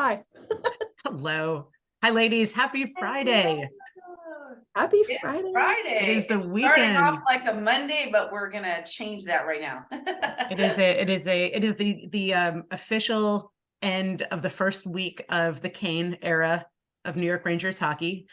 Hi. Hello. Hi, ladies. Happy Friday. Happy It's Friday. Friday. It is the It's starting off weekend. like a Monday, but we're gonna change that right now. It is the official end of the first week of the Kane era of New York Rangers hockey.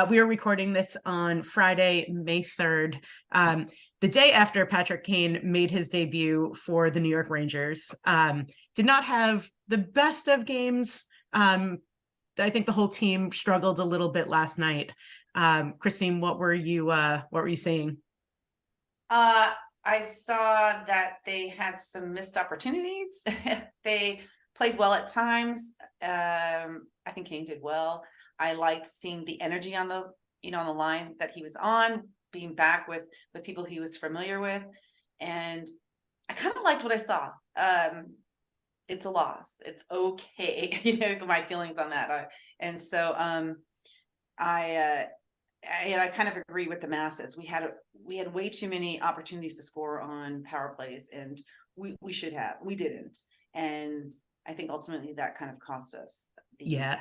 We are recording this on Friday, May 3rd, the day after Patrick Kane made his debut for the New York Rangers. Did not have the best of games. I think the whole team struggled a little bit last night. Christine, what were you seeing? I saw that they had some missed opportunities. They played well at times. I think Kane did well. I liked seeing the energy on those, on the line that he was on, being back with people he was familiar with. And I kind of liked what I saw. It's a loss. It's okay. My feelings on that. And so I kind of agree with the masses. We had way too many opportunities to score on power plays, and we should have. We didn't, and I think ultimately that kind of cost us. Yeah,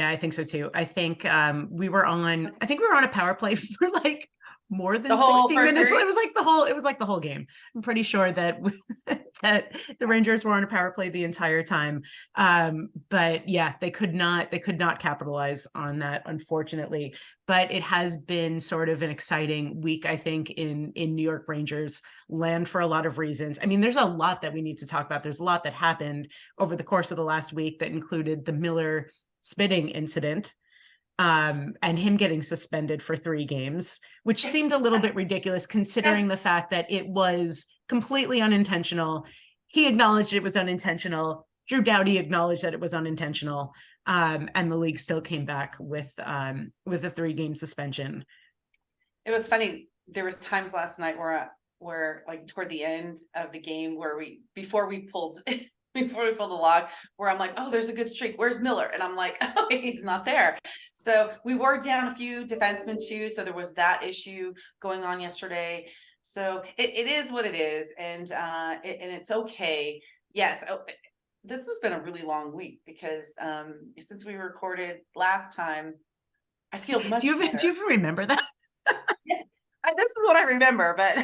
I think so too. I think we were on a power play for like more than The whole 60 minutes. period? It was like the whole game. I'm pretty sure that that the Rangers were on a power play the entire time. But yeah, they could not capitalize on that, unfortunately. But it has been sort of an exciting week, I think, in New York Rangers land for a lot of reasons. I mean, there's a lot that we need to talk about. There's a lot that happened over the course of the last week that included the Miller spitting incident, and him getting suspended for 3 games, which seemed a little bit ridiculous considering the fact that it was completely unintentional. He acknowledged it was unintentional. Drew Doughty acknowledged that it was unintentional, and the league still came back with a 3-game suspension. It was funny. There was times last night where like toward the end of the game where before we pulled the log, where I'm like, oh, there's a good streak. Where's Miller? And I'm like, oh, he's not there. So we were down a few defensemen too. So there was that issue going on yesterday. So it is what it is. And it's okay. Yes. This has been a really long week because since we recorded last time, I feel much better. Do you even remember that? This is what I remember, but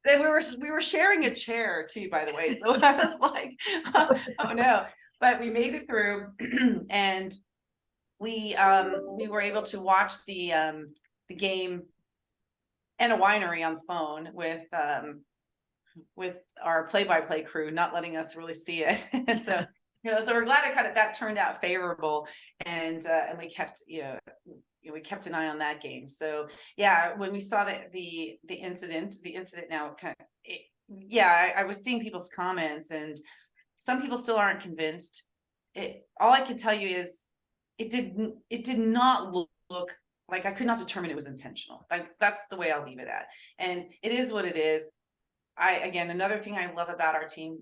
then we were sharing a chair too, by the way. So I was like, oh no, but we made it through, and we were able to watch the game and a winery on the phone with our play-by-play crew, not letting us really see it. So so we're glad that turned out favorable, and we kept we kept an eye on that game. So yeah, when we saw the incident now I was seeing people's comments, and some people still aren't convinced. All I can tell you is it did not look like, I could not determine it was intentional. Like, that's the way I'll leave it at. And it is what it is. Again, another thing I love about our team,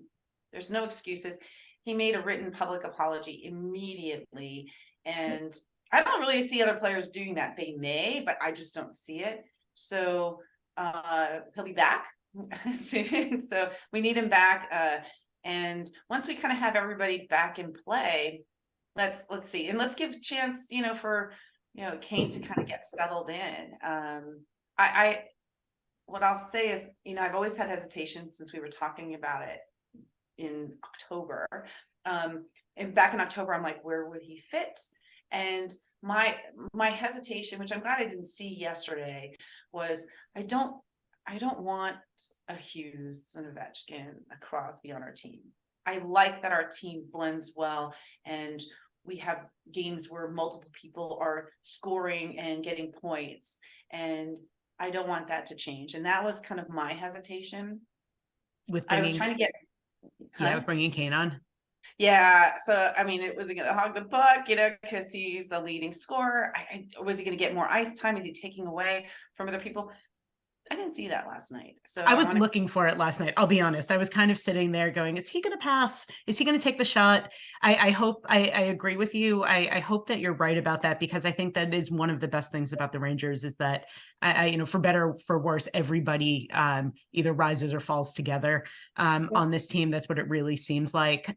there's no excuses. He made a written public apology immediately, and I don't really see other players doing that. They may, but I just don't see it. So he'll be back. So we need him back. And once we kind of have everybody back in play, let's see, and let's give a chance, for Kane to kind of get settled in. What I'll say is, I've always had hesitation since we were talking about it in October. And back in October, I'm like, where would he fit? And my hesitation, which I'm glad I didn't see yesterday, was I don't want a Hughes, an Ovechkin, a Crosby on our team. I like that our team blends well, and we have games where multiple people are scoring and getting points, and I don't want that to change. And that was kind of my hesitation. I was trying to get with bringing Kane on. Yeah, so I mean, was he going to hog the puck, because he's the leading scorer? Was he going to get more ice time? Is he taking away from other people? I didn't see that last night. So I was looking for it last night. I'll be honest. I was kind of sitting there going, is he going to pass? Is he going to take the shot? I hope I agree with you. I hope that you're right about that, because I think that is one of the best things about the Rangers is that for better or for worse, everybody either rises or falls together on this team. That's what it really seems like.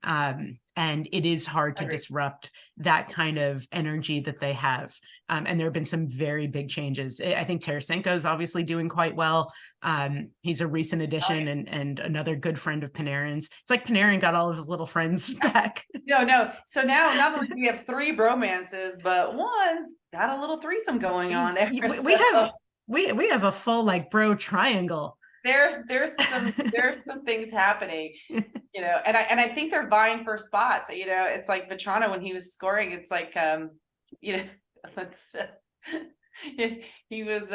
And it is hard to Agreed. disrupt that kind of energy that they have. And there have been some very big changes. I think Tarasenko is obviously doing quite well. He's a recent addition and another good friend of Panarin's. It's like Panarin got all of his little friends back. No. So now not only do we have 3 bromances, but one's got a little threesome going on there. We have a full like bro triangle. There's some things happening, and I think they're vying for spots. It's like Vetrano when he was scoring. It's like let's he was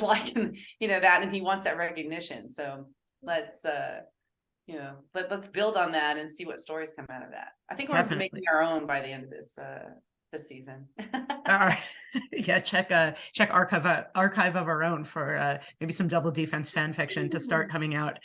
liking that, and he wants that recognition. So let's let's build on that and see what stories come out of that. I think we're making our own by the end of this season. Yeah, check archive of our own for maybe some double defense fan fiction to start coming out.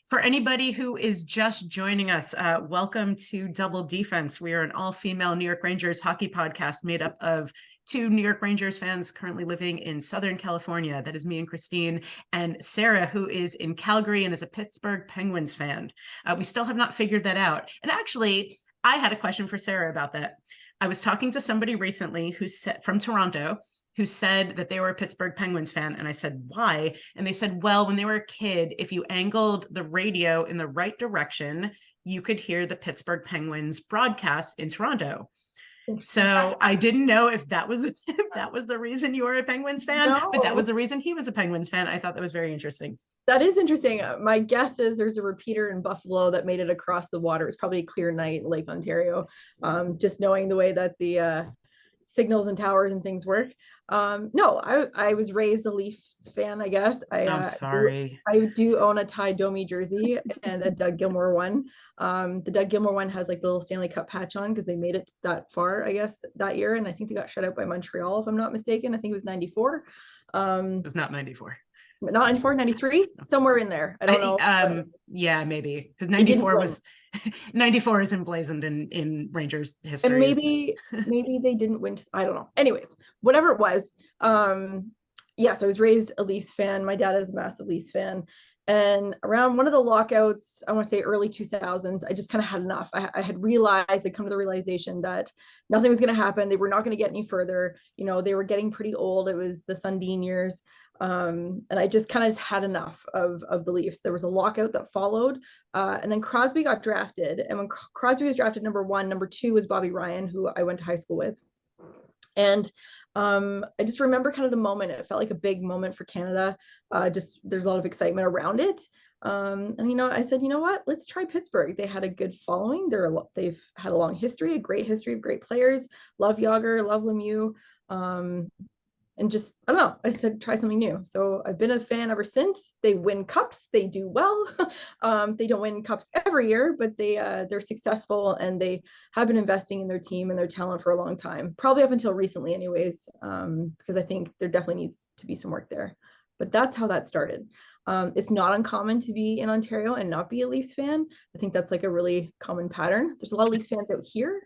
For anybody who is just joining us, welcome to Double Defense. We are an all-female New York Rangers hockey podcast made up of 2 New York Rangers fans currently living in Southern California. That is me and Christine, and Sarah, who is in Calgary and is a Pittsburgh Penguins fan. We still have not figured that out. And actually, I had a question for Sarah about that. I was talking to somebody recently who said from Toronto who said that they were a Pittsburgh Penguins fan. And I said, why? And they said, well, when they were a kid, if you angled the radio in the right direction, you could hear the Pittsburgh Penguins broadcast in Toronto. So I didn't know if that was the reason you were a Penguins fan, but that was the reason he was a Penguins fan. I thought that was very interesting. That is interesting. My guess is there's a repeater in Buffalo that made it across the water. It's probably a clear night in Lake Ontario. Just knowing the way that the signals and towers and things work. No, I was raised a Leafs fan, I guess. I'm sorry. I do own a Ty Domi jersey and a Doug Gilmour one. The Doug Gilmour one has like the little Stanley Cup patch on because they made it that far, I guess, that year. And I think they got shut out by Montreal, if I'm not mistaken. I think it was 94. It's not 94. Not 94, 93, somewhere in there. I don't know. Yeah, maybe because 94 was 94 is emblazoned in Rangers history. And maybe they didn't win. I don't know. Anyways, whatever it was. Yes, I was raised a Leafs fan. My dad is a massive Leafs fan. And around one of the lockouts, I want to say early 2000s, I just kind of had enough. I had realized, I'd come to the realization that nothing was going to happen. They were not going to get any further. They were getting pretty old. It was the Sundin years. And I just kind of had enough of the Leafs. There was a lockout that followed, and then Crosby got drafted. And when Crosby was drafted number 1, number 2 was Bobby Ryan, who I went to high school with. And I just remember kind of the moment. It felt like a big moment for Canada. Just there's a lot of excitement around it. And I said, you know what? Let's try Pittsburgh. They had a good following. They've had a long history, a great history of great players. Love Yager, love Lemieux. And just, I don't know, I said, try something new. So I've been a fan ever since. They win cups, they do well. They don't win cups every year, but they're successful, and they have been investing in their team and their talent for a long time, probably up until recently anyways, because I think there definitely needs to be some work there. But that's how that started. It's not uncommon to be in Ontario and not be a Leafs fan. I think that's like a really common pattern. There's a lot of Leafs fans out here.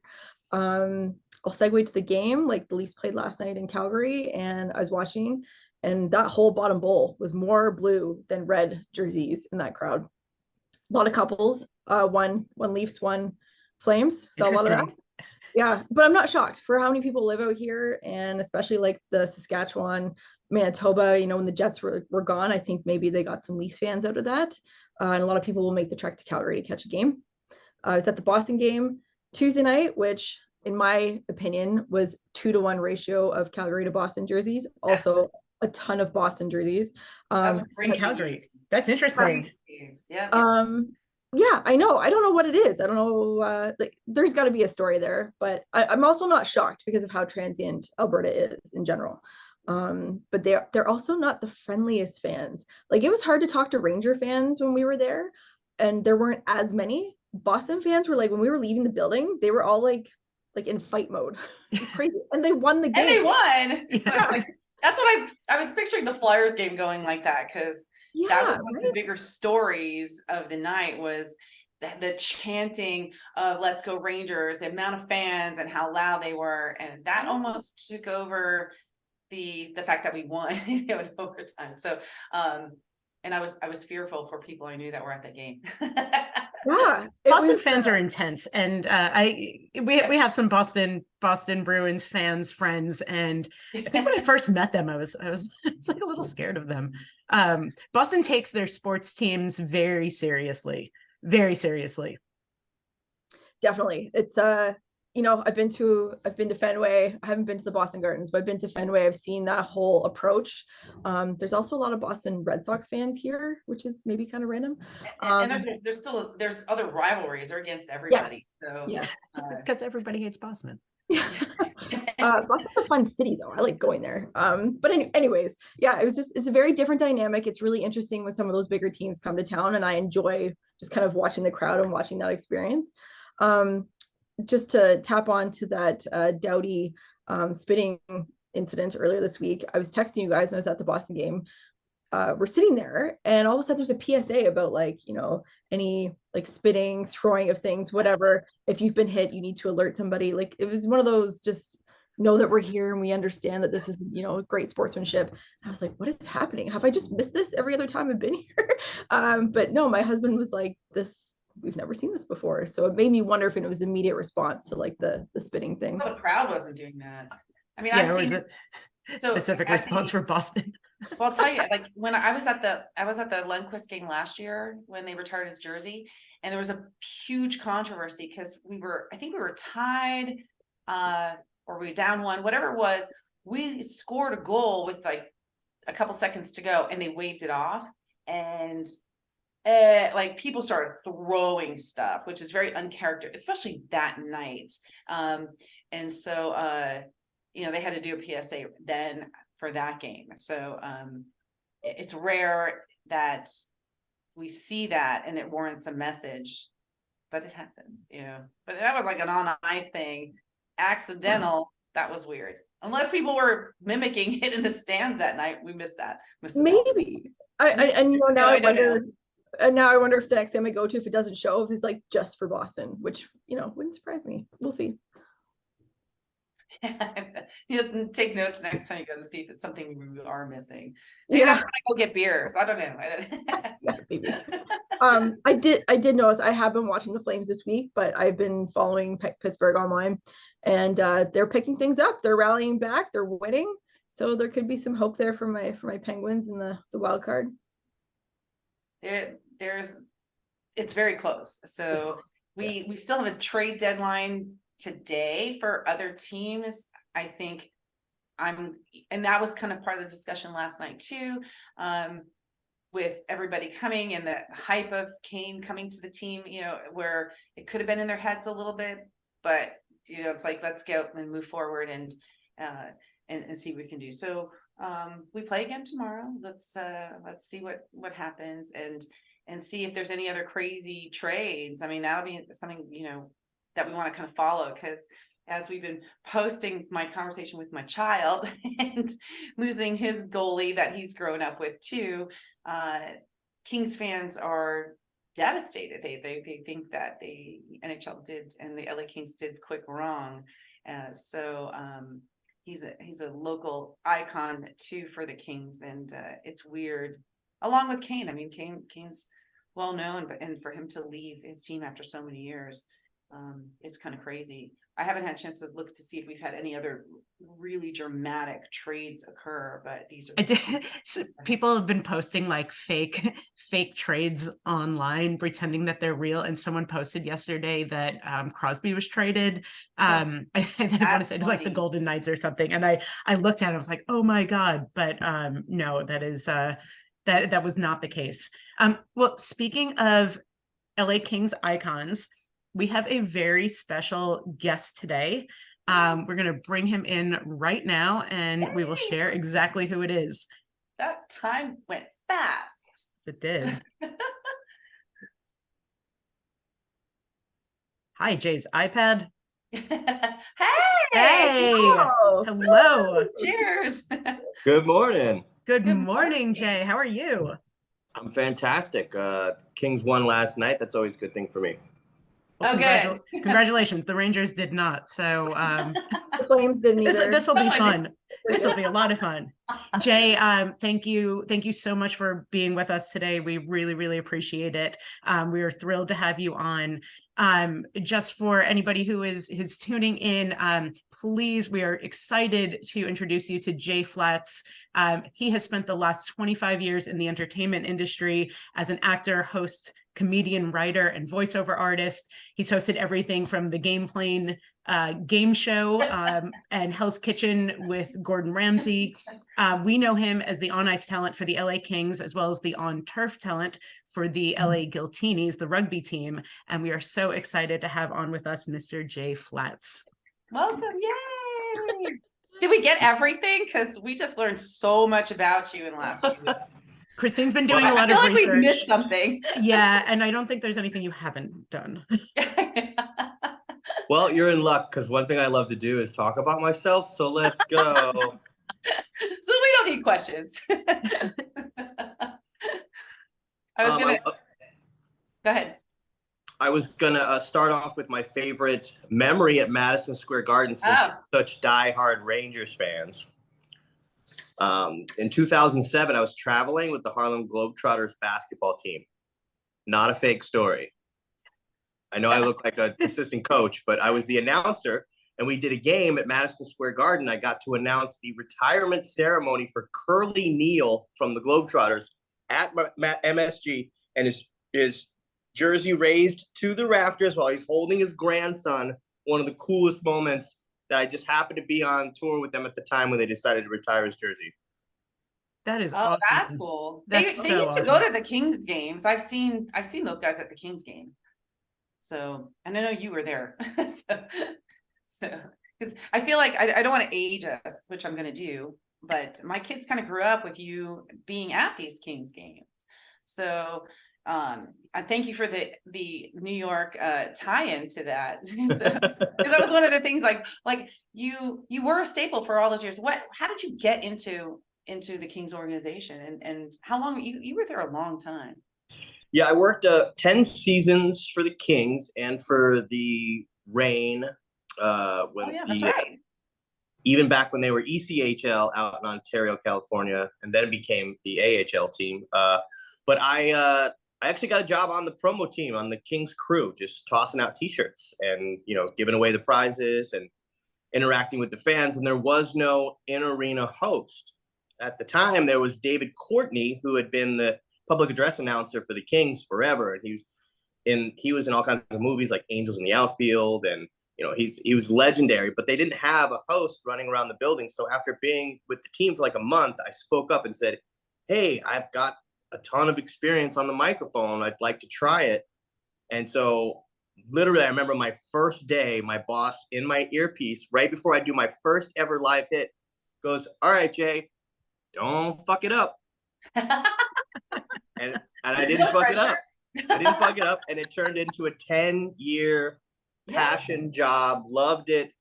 I'll segue to the game. Like the Leafs played last night in Calgary, and I was watching, and that whole bottom bowl was more blue than red jerseys in that crowd. A lot of couples, one Leafs, one Flames. So a lot of that. Yeah, but I'm not shocked for how many people live out here, and especially like the Saskatchewan, Manitoba, when the Jets were gone, I think maybe they got some Leafs fans out of that. And a lot of people will make the trek to Calgary to catch a game. I was at the Boston game Tuesday night, which in my opinion was 2-to-1 ratio of Calgary to Boston jerseys. Also a ton of Boston jerseys. That's great. Calgary. That's interesting. Yeah. Yeah, I know. I don't know what it is. I don't know. There's got to be a story there, but I'm also not shocked because of how transient Alberta is in general. But they're also not the friendliest fans. Like it was hard to talk to Ranger fans when we were there, and there weren't as many. Boston fans were like, when we were leaving the building, they were all like in fight mode. It's crazy. And they won the game. And they won. Yeah. Like, that's what I was picturing the Flyers game going like that, because that was one of the bigger stories of the night was the chanting of "Let's go Rangers," the amount of fans and how loud they were, and that almost took over the fact that we won in overtime. So and I was fearful for people I knew that were at the game. Yeah, Boston fans are intense, and we have some Boston Bruins fans friends, and I think when I first met them, I was like a little scared of them. Boston takes their sports teams very seriously, very seriously. Definitely. It's you know, I've been to Fenway. I haven't been to the Boston Gardens, but I've been to Fenway. I've seen that whole approach. There's also a lot of Boston Red Sox fans here, which is maybe kind of random. And there's other rivalries. They're against everybody. Yes. So Yes. Because everybody hates Boston. Boston's a fun city though. I like going there. But anyways, yeah, it's a very different dynamic. It's really interesting when some of those bigger teams come to town, and I enjoy just kind of watching the crowd and watching that experience. Just to tap on to that Doughty spitting incident earlier this week, I was texting you guys when I was at the Boston game. We're sitting there, and all of a sudden there's a PSA about, like, you know, any like spitting, throwing of things, whatever. If you've been hit, you need to alert somebody. Like, it was one of those, just know that we're here and we understand that this is, you know, great sportsmanship. And I was like, what is happening? Have I just missed this every other time I've been here? But no, my husband was like, this, we've never seen this before. So it made me wonder if it was immediate response to like the spitting thing. Well, the crowd wasn't doing that. I mean, Yeah, I've there was seen a specific response for Boston. Well, I'll tell you, like when I was at the Lundqvist game last year when they retired his jersey, and there was a huge controversy because I think we were tied, or we were down one, whatever it was. We scored a goal with like a couple seconds to go, and they waved it off, and like people started throwing stuff, which is very uncharacteristic, especially that night. And so you know, they had to do a PSA then for that game. So it's rare that we see that and it warrants a message, but it happens, you know. But that was like an on ice thing, accidental. That was weird. Unless people were mimicking it in the stands that night, we missed that. Maybe. And you know, now I wonder. And now I wonder if the next time I go to, if it doesn't show, if it's like just for Boston, which, you know, wouldn't surprise me. We'll see. You'll take notes next time you go to see if it's something we are missing. Maybe that's when I go get beers. I don't know. Yeah, maybe. I did notice I have been watching the Flames this week, but I've been following Pittsburgh online, and they're picking things up. They're rallying back. They're winning, so there could be some hope there for my Penguins in the wild card. It's very close. So we still have a trade deadline today for other teams. I think and that was kind of part of the discussion last night too, with everybody coming and the hype of Kane coming to the team, you know, where it could have been in their heads a little bit, but you know, it's like, let's go and move forward and see what we can do. So we play again tomorrow. Let's see what happens and see if there's any other crazy trades. I mean, that'll be something, you know, that we want to kind of follow, because as we've been posting my conversation with my child and losing his goalie that he's grown up with too, Kings fans are devastated. They think that the NHL did and the LA Kings did quick wrong. So he's a local icon too for the Kings, and it's weird. Along with Kane, I mean, Kane's well known, and for him to leave his team after so many years, it's kind of crazy. I haven't had a chance to look to see if we've had any other really dramatic trades occur, but these are So people have been posting like fake trades online, pretending that they're real. And someone posted yesterday that Crosby was traded. I want to say like the Golden Knights or something. And I looked at it, I was like, oh my God. But no, that is that was not the case. Well, speaking of LA Kings icons, we have a very special guest today. We're going to bring him in right now, and we will share exactly who it is. That time went fast. Yes, it did. Hi, Jay's iPad. Hey! Hello. Cheers. Good morning. Good morning, Jay. How are you? I'm fantastic. Kings won last night. That's always a good thing for me. Well, Oh, good. congratulations. The Rangers did not. So The Flames didn't either. this will be Fun. fun. This will be a lot of fun. Jay, thank you so much for being with us today. We really, really appreciate it. We are thrilled to have you on. Just for anybody who is tuning in, please, we are excited to introduce you to Jay Flatts. He has spent the last 25 years in the entertainment industry as an actor, host, comedian, writer, and voiceover artist. He's hosted everything from the Game Plane game show and Hell's Kitchen with Gordon Ramsay. We know him as the on-ice talent for the LA Kings, as well as the on-turf talent for the LA Giltinis, the rugby team. And we are so excited to have on with us Mr. Jay Flatts. Welcome. Yay. Did we get everything? Because we just learned so much about you in the last few weeks. Christine's been doing a lot I feel of like research. we missed something. Yeah, and I don't think there's anything you haven't done. Well, you're in luck, because one thing I love to do is talk about myself. So let's go. So we don't need questions. I was gonna go ahead. I was gonna start off with my favorite memory at Madison Square Garden, since you're such diehard Rangers fans. In 2007, I was traveling with the Harlem Globetrotters basketball team. Not a fake story. I know I look like an assistant coach, but I was the announcer, and we did a game at Madison Square Garden. I got to announce the retirement ceremony for Curly Neal from the Globetrotters at MSG, and his jersey raised to the rafters while he's holding his grandson. One of the coolest moments that I just happened to be on tour with them at the time when they decided to retire his jersey. That is awesome. That's cool. That's they so used to awesome. go to the Kings games. I've seen those guys at the Kings games. So, and I know you were there. so because I feel like I don't want to age us, which I'm going to do, but my kids kind of grew up with you being at these Kings games. So I thank you for the New York tie-in to that. Because that was one of the things, like you were a staple for all those years. How did you get into the Kings organization, and how long you were there? A long time. Yeah, I worked 10 seasons for the Kings and for the Reign. That's right. Even back when they were ECHL out in Ontario, California, and then became the AHL team. But I actually got a job on the promo team, on the Kings crew, just tossing out T-shirts and, giving away the prizes and interacting with the fans. And there was no in-arena host. At the time, there was David Courtney, who had been the public address announcer for the Kings forever, and he was in all kinds of movies like Angels in the Outfield, and he was legendary. But they didn't have a host running around the building. So after being with the team for like a month, I spoke up and said, "Hey, I've got a ton of experience on the microphone. I'd like to try it." And so literally, I remember my first day, my boss in my earpiece, right before I do my first ever live hit, goes, "All right, Jay, don't fuck it up." And I didn't fuck it up. I didn't fuck it up. And it turned into a 10-year passion job. Loved it.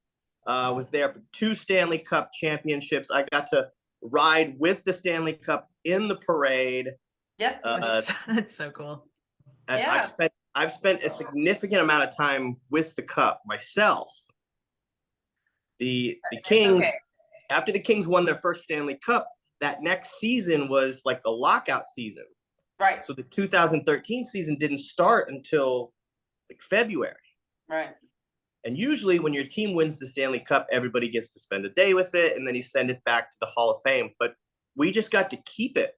Was there for 2 Stanley Cup championships. I got to ride with the Stanley Cup in the parade. Yes. That's so cool. Yeah. I've spent a significant amount of time with the Cup myself. The Kings, after the Kings won their first Stanley Cup, that next season was like a lockout season. Right. So the 2013 season didn't start until like February. Right. And usually when your team wins the Stanley Cup, everybody gets to spend a day with it, and then you send it back to the Hall of Fame. But we just got to keep it.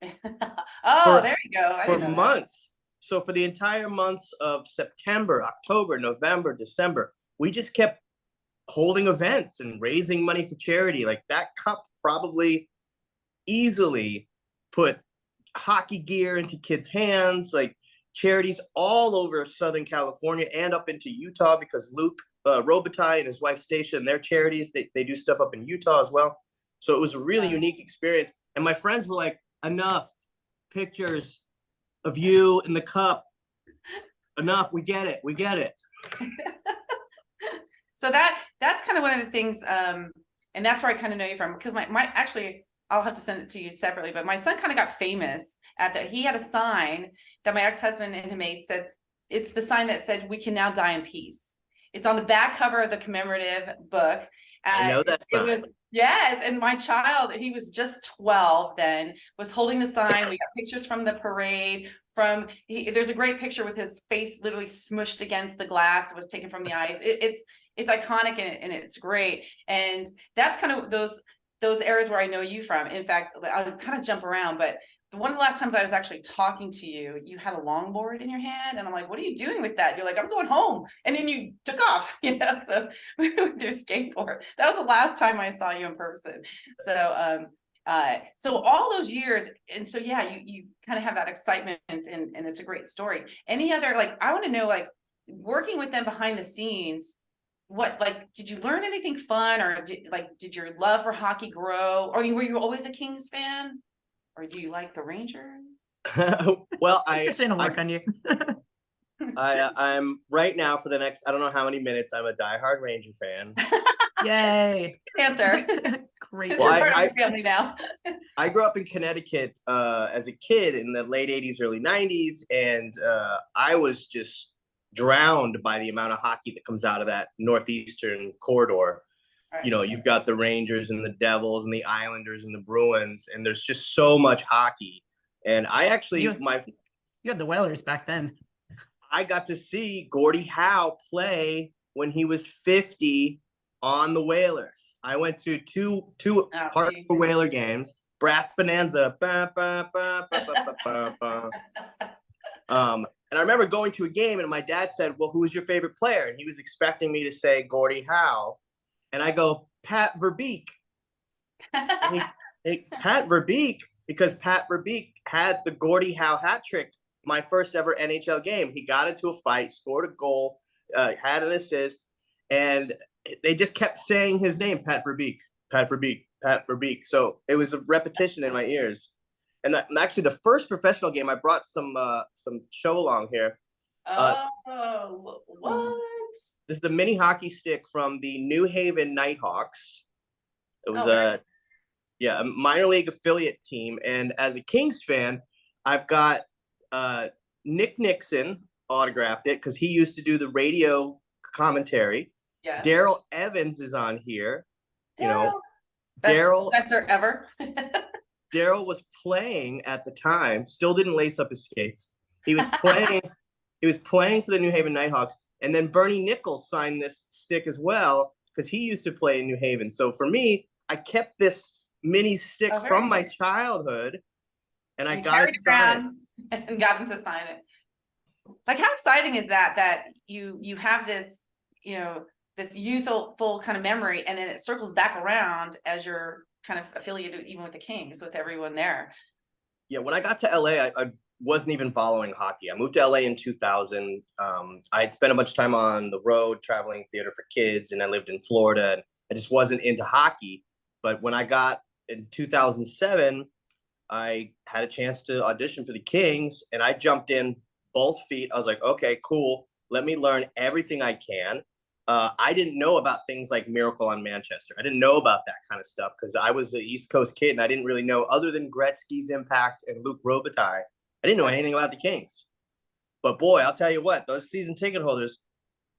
There you go. For months. So for the entire months of September, October, November, December, we just kept holding events and raising money for charity. Like that cup probably easily put hockey gear into kids' hands, like charities all over Southern California and up into Utah, because Luke Robitaille and his wife Stacia and their charities, they do stuff up in Utah as well. So it was a really unique experience. And my friends were like, "Enough pictures of you in the cup. Enough. We get it. We get it." So that's kind of one of the things, and that's where I kind of know you from, because my actually, I'll have to send it to you separately, but my son kind of got famous he had a sign that my ex-husband and him made, said it's the sign that said, "We can now die in peace." It's on the back cover of the commemorative book. I know that It sign. was, yes, and my child, he was just 12 then, was holding the sign. We got pictures from the parade. There's a great picture with his face literally smushed against the glass. It was taken from the ice. It's iconic and it's great. And that's kind of those areas where I know you from. In fact, I'll kind of jump around, but one of the last times I was actually talking to you, you had a longboard in your hand, and I'm like, "What are you doing with that?" You're like, "I'm going home," and then you took off, so with your skateboard. That was the last time I saw you in person. So so all those years, and so yeah, you kind of have that excitement, and it's a great story. Any other, like, I want to know, like, working with them behind the scenes, what, like, did you learn anything fun, or did your love for hockey grow, or were you always a Kings fan? Or do you like the Rangers? Well, You're saying to work on you. I'm right now for the next, I don't know how many minutes, I'm a diehard Ranger fan. Yay. Answer. Great. You're part of your family now. I grew up in Connecticut as a kid in the late 80s, early 90s, and I was just drowned by the amount of hockey that comes out of that northeastern corridor. Right. You've got the Rangers and the Devils and the Islanders and the Bruins, and there's just so much hockey. And I actually, You had the Whalers back then. I got to see Gordie Howe play when he was 50 on the Whalers. I went to two hardcore Whaler games, Brass Bonanza. And I remember going to a game, and my dad said, "Well, who's your favorite player?" And he was expecting me to say Gordie Howe. And I go, "Pat Verbeek." Pat Verbeek, because Pat Verbeek had the Gordie Howe hat trick my first ever NHL game. He got into a fight, scored a goal, had an assist, and they just kept saying his name, Pat Verbeek, Pat Verbeek, Pat Verbeek. So it was a repetition in my ears. And actually, the first professional game, I brought some show along here. What? This is the mini hockey stick from the New Haven Nighthawks. It was a minor league affiliate team. And as a Kings fan, I've got Nick Nixon autographed it because he used to do the radio commentary. Yeah. Daryl Evans is on here. Daryl, best player ever. Daryl was playing at the time, still didn't lace up his skates. He was playing. He was playing for the New Haven Nighthawks. And then Bernie Nichols signed this stick as well because he used to play in New Haven. So for me, I kept this mini stick from my childhood, and I got it signed. And got him to sign it. Like, how exciting is that you have this, this youthful kind of memory, and then it circles back around as you're kind of affiliated even with the Kings, with everyone there. Yeah, when I got to LA, I wasn't even following hockey. I moved to LA in 2000. I had spent a bunch of time on the road traveling theater for kids, and I lived in Florida, and I just wasn't into hockey. But when I got in 2007, I had a chance to audition for the Kings, and I jumped in both feet. I was like, okay, cool. Let me learn everything I can. I didn't know about things like Miracle on Manchester. I didn't know about that kind of stuff because I was an East Coast kid, and I didn't really know, other than Gretzky's impact and Luc Robitaille, I didn't know anything about the Kings. But boy, I'll tell you what, those season ticket holders,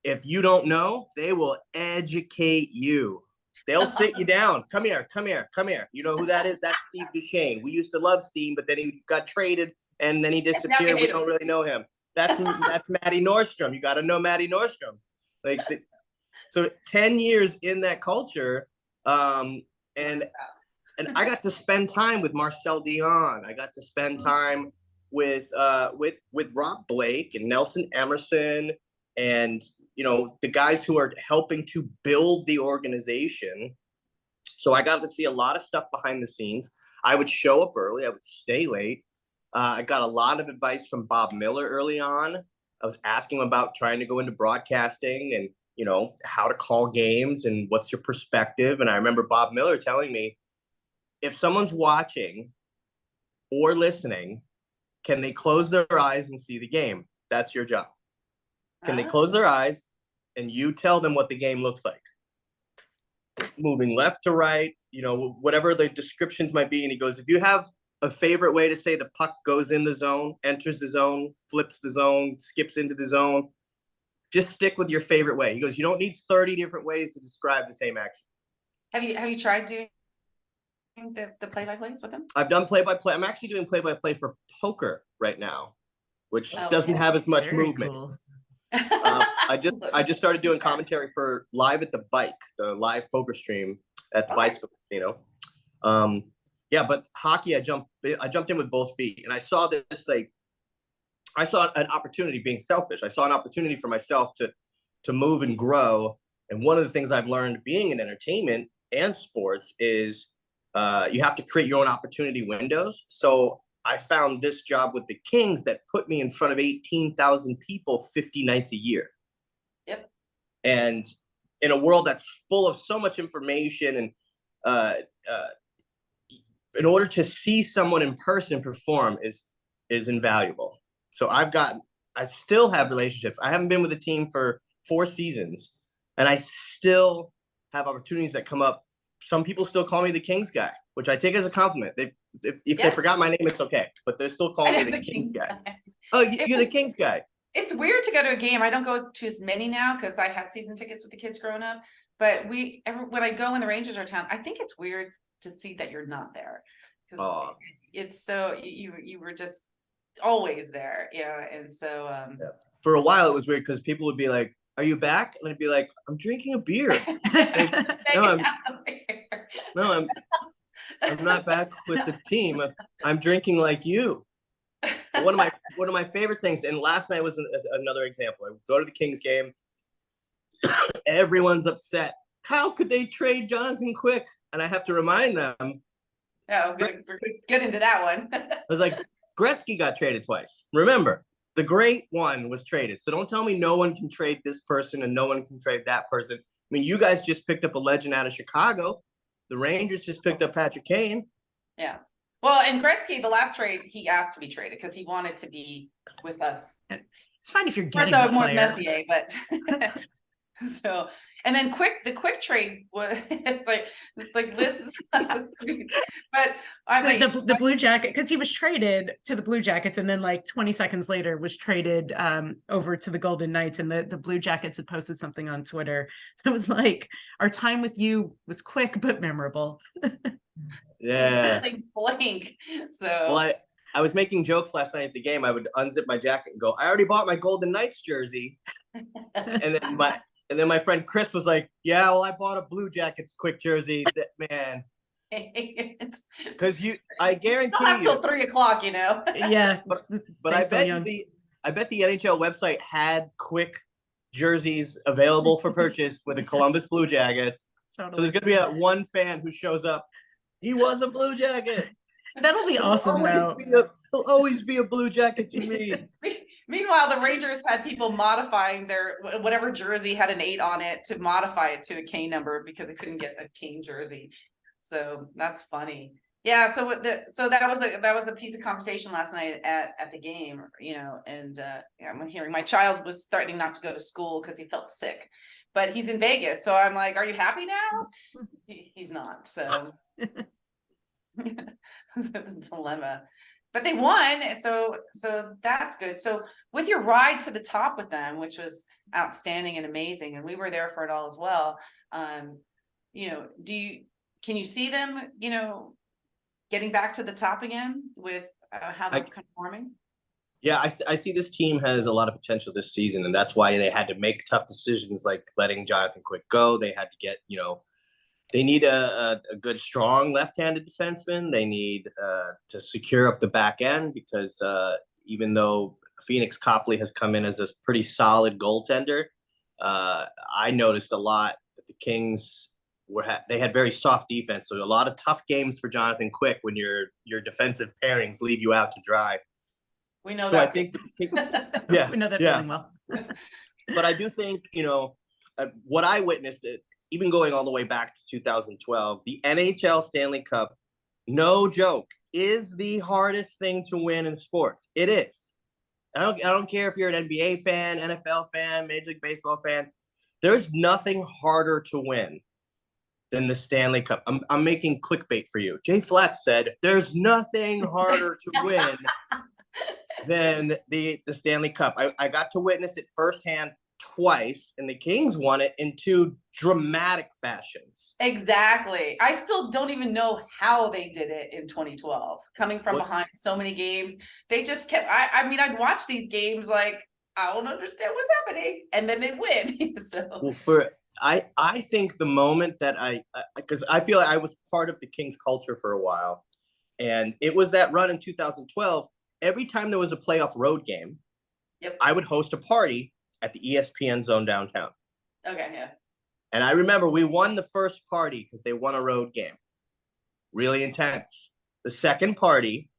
if you don't know, they will educate you. They'll sit you down. Come here, come here, come here. You know who that is? That's Steve Duchesne. We used to love Steve, but then he got traded and then he disappeared. We don't really know him. That's Matty Nordstrom. You got to know Matty Nordstrom. So 10 years in that culture, and I got to spend time with Marcel Dion. I got to spend time with Rob Blake and Nelson Emerson, and the guys who are helping to build the organization. So I got to see a lot of stuff behind the scenes. I would show up early. I would stay late. I got a lot of advice from Bob Miller early on. I was asking him about trying to go into broadcasting and, how to call games and what's your perspective. And I remember Bob Miller telling me, if someone's watching or listening, can they close their eyes and see the game? That's your job. Can they close their eyes and you tell them what the game looks like? Moving left to right, whatever the descriptions might be. And he goes, if you have a favorite way to say the puck goes in the zone, enters the zone, flips the zone, skips into the zone. Just stick with your favorite way. He goes, you don't need 30 different ways to describe the same action. Have you tried doing the play-by-plays with him? I've done play-by-play. I'm actually doing play-by-play for poker right now, which Oh, doesn't have as much Very movement. cool. I just started doing commentary for Live at the Bike, the live poker stream at the bicycle casino. Yeah, but hockey, I jumped in with both feet, and I saw this I saw an opportunity, being selfish. I saw an opportunity for myself to move and grow. And one of the things I've learned being in entertainment and sports is you have to create your own opportunity windows. So I found this job with the Kings that put me in front of 18,000 people 50 nights a year. Yep. And in a world that's full of so much information, and in order to see someone in person perform is invaluable. So I still have relationships. I haven't been with a team for 4 seasons, and I still have opportunities that come up. Some people still call me the Kings guy, which I take as a compliment. If they forgot my name, it's okay, but they're still calling me the Kings guy. Oh, you're the Kings guy. It's weird to go to a game. I don't go to as many now because I had season tickets with the kids growing up. But when I go when the Rangers are in town, I think it's weird to see that you're not there, because it's so you were just always there, and so for a while it was weird because people would be like, "Are you back?" And I'd be like, "I'm drinking a beer." Like, no, I'm not back with the team. I'm drinking like you. One of my favorite things, and last night was another example. I go to the Kings game. Everyone's upset. How could they trade Jonathan Quick? And I have to remind them. Yeah, I was gonna get into that one. I was like, Gretzky got traded twice. Remember, the great one was traded. So don't tell me no one can trade this person and no one can trade that person. I mean, you guys just picked up a legend out of Chicago. The Rangers just picked up Patrick Kane. Yeah. Well, and Gretzky, the last trade, he asked to be traded because he wanted to be with us. It's fine if you're getting So the more player. Messier, but so, and then the quick trade was it's like this. But The Blue Jacket, because he was traded to the Blue Jackets and then like 20 seconds later was traded over to the Golden Knights, and the Blue Jackets had posted something on Twitter that was like, our time with you was quick but memorable. Yeah. like blank. So well, I was making jokes last night at the game. I would unzip my jacket and go, I already bought my Golden Knights jersey. and then my friend Chris was like, yeah, well, I bought a Blue Jackets quick jersey. Man. Because I guarantee still have till 3 o'clock, Yeah. But I bet the NHL website had quick jerseys available for purchase with the Columbus Blue Jackets. Totally. So there's gonna be that one fan who shows up. He was a Blue Jacket. That'll be awesome, though. He'll always be a Blue Jacket to me. Meanwhile, the Rangers had people modifying their whatever jersey had an 8 on it to modify it to a Kane number because they couldn't get a Kane jersey. So that's funny. Yeah. So that was a piece of conversation last night at the game, and I'm hearing my child was threatening not to go to school because he felt sick, but he's in Vegas. So I'm like, are you happy now? He's not. So it's a dilemma, but they won. So that's good. So with your ride to the top with them, which was outstanding and amazing, and we were there for it all as well. Can you see them, getting back to the top again with how they're conforming? Yeah, I see this team has a lot of potential this season, and that's why they had to make tough decisions like letting Jonathan Quick go. They had to get, they need a good, strong left-handed defenseman. They need to secure up the back end because even though Phoenix Copley has come in as a pretty solid goaltender, I noticed a lot that the Kings they had very soft defense. So a lot of tough games for Jonathan Quick when your defensive pairings leave you out to dry. We know so that. I think, yeah, we know that feeling well. But I do think, what I witnessed, even going all the way back to 2012, the NHL Stanley Cup, no joke, is the hardest thing to win in sports. It is. I don't care if you're an NBA fan, NFL fan, Major League Baseball fan. There's nothing harder to win than the Stanley Cup. I'm making clickbait for you. Jay Flatt said, "There's nothing harder to win than the Stanley Cup." I got to witness it firsthand twice, and the Kings won it in two dramatic fashions. Exactly. I still don't even know how they did it in 2012. Coming from behind so many games, they just kept. I mean, I'd watch these games like I don't understand what's happening, and then they'd win. So Well, I think the moment that because I feel like I was part of the Kings culture for a while, and it was that run in 2012. Every time there was a playoff road game, yep. I would host a party at the ESPN Zone downtown. Okay, yeah. And I remember we won the first party because they won a road game. Really intense. The second party,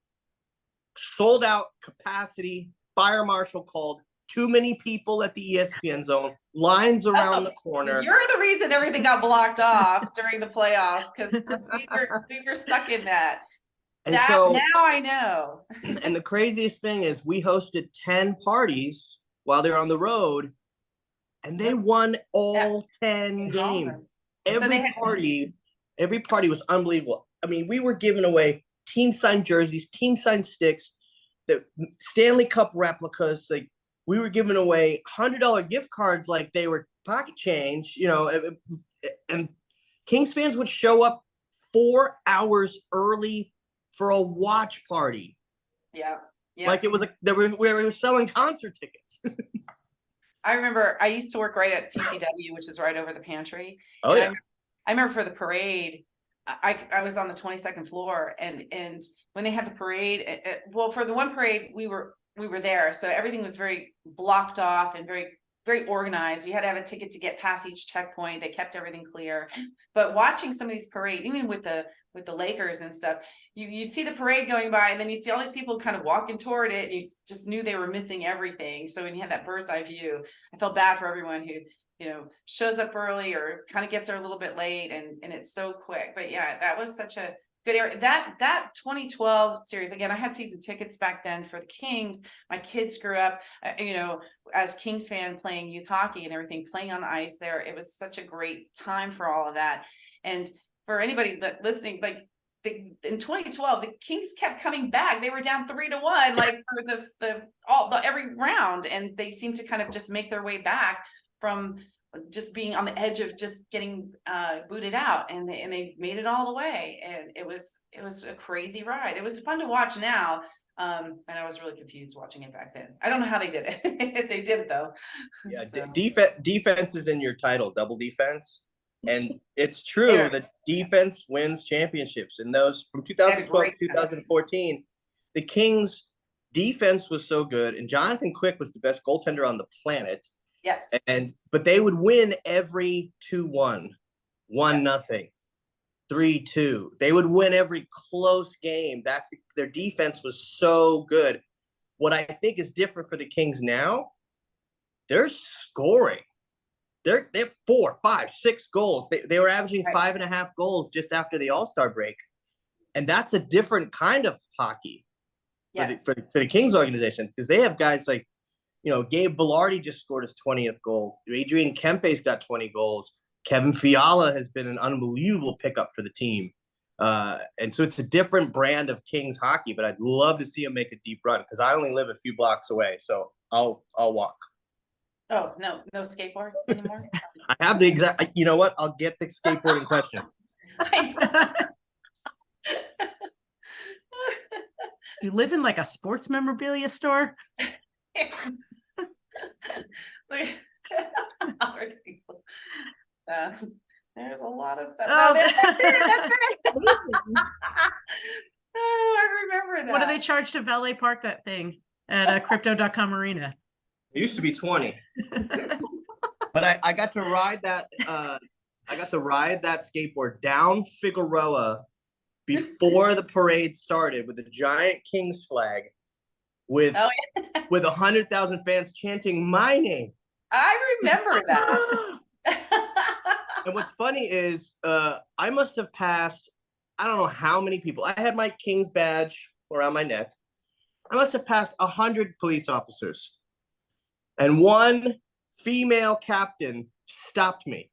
sold out capacity, fire marshal called, too many people at the ESPN Zone, lines around the corner. You're the reason everything got blocked off during the playoffs because we were stuck in that. And so now I know. And the craziest thing is we hosted 10 parties while they're on the road, and they won all 10 games. Every party was unbelievable. I mean, we were giving away team signed jerseys, team signed sticks, the Stanley Cup replicas. Like, we were giving away $100 gift cards like they were pocket change, you know, and Kings fans would show up 4 hours early for a watch party. Yeah. Like it was we were selling concert tickets. I remember I used to work right at TCW, which is right over the pantry. Oh, yeah. I remember for the parade, I was on the 22nd floor, and when they had the parade, well, for the one parade we were there, so everything was very blocked off and very, very organized. You had to have a ticket to get past each checkpoint. They kept everything clear. But watching some of these parades, even with the Lakers and stuff, you'd see the parade going by, and then you see all these people kind of walking toward it, and you just knew they were missing everything. So when you had that bird's eye view, I felt bad for everyone who, you know, shows up early or kind of gets there a little bit late, and it's so quick. But yeah, that was such a good area. That 2012 series, again, I had season tickets back then for the Kings. My kids grew up, you know, as Kings fan, playing youth hockey and everything, playing on the ice there. It was such a great time for all of that. And for anybody that listening, like in 2012, the Kings kept coming back. They were down 3-1, like for every round, and they seemed to kind of just make their way back from just being on the edge of just getting booted out, and they made it all the way, and it was a crazy ride. It was fun to watch now, and I was really confused watching it back then. I don't know how they did it. They did it though. Yeah, so. defense is in your title, double defense, and it's true that defense wins championships. In those from 2012 to 2014, the Kings' defense was so good, and Jonathan Quick was the best goaltender on the planet. Yes. But they would win every 2-1, 1-0, 3-2. They would win every close game. Their defense was so good. What I think is different for the Kings now, they're scoring. They have 4, 5, 6 goals. They were averaging 5.5 goals just after the All-Star break. And that's a different kind of hockey for the Kings organization, because they have guys like, you know, Gabe Velarde just scored his 20th goal. Adrian Kempe's got 20 goals. Kevin Fiala has been an unbelievable pickup for the team. And so it's a different brand of Kings hockey, but I'd love to see him make a deep run, because I only live a few blocks away, so I'll walk. Oh, no skateboard anymore? I have the exact, you know what? I'll get the skateboard in question. You live in like a sports memorabilia store? There's a lot of stuff. Oh, That's it. Oh, I remember that. What do they charge to valet park that thing at crypto.com arena? It used to be 20. But I got to ride that skateboard down Figueroa before the parade started with a giant Kings flag with 100,000 fans chanting my name. I remember that. And what's funny is I must have passed, I don't know how many people. I had my Kings badge around my neck. I must have passed 100 police officers. And one female captain stopped me,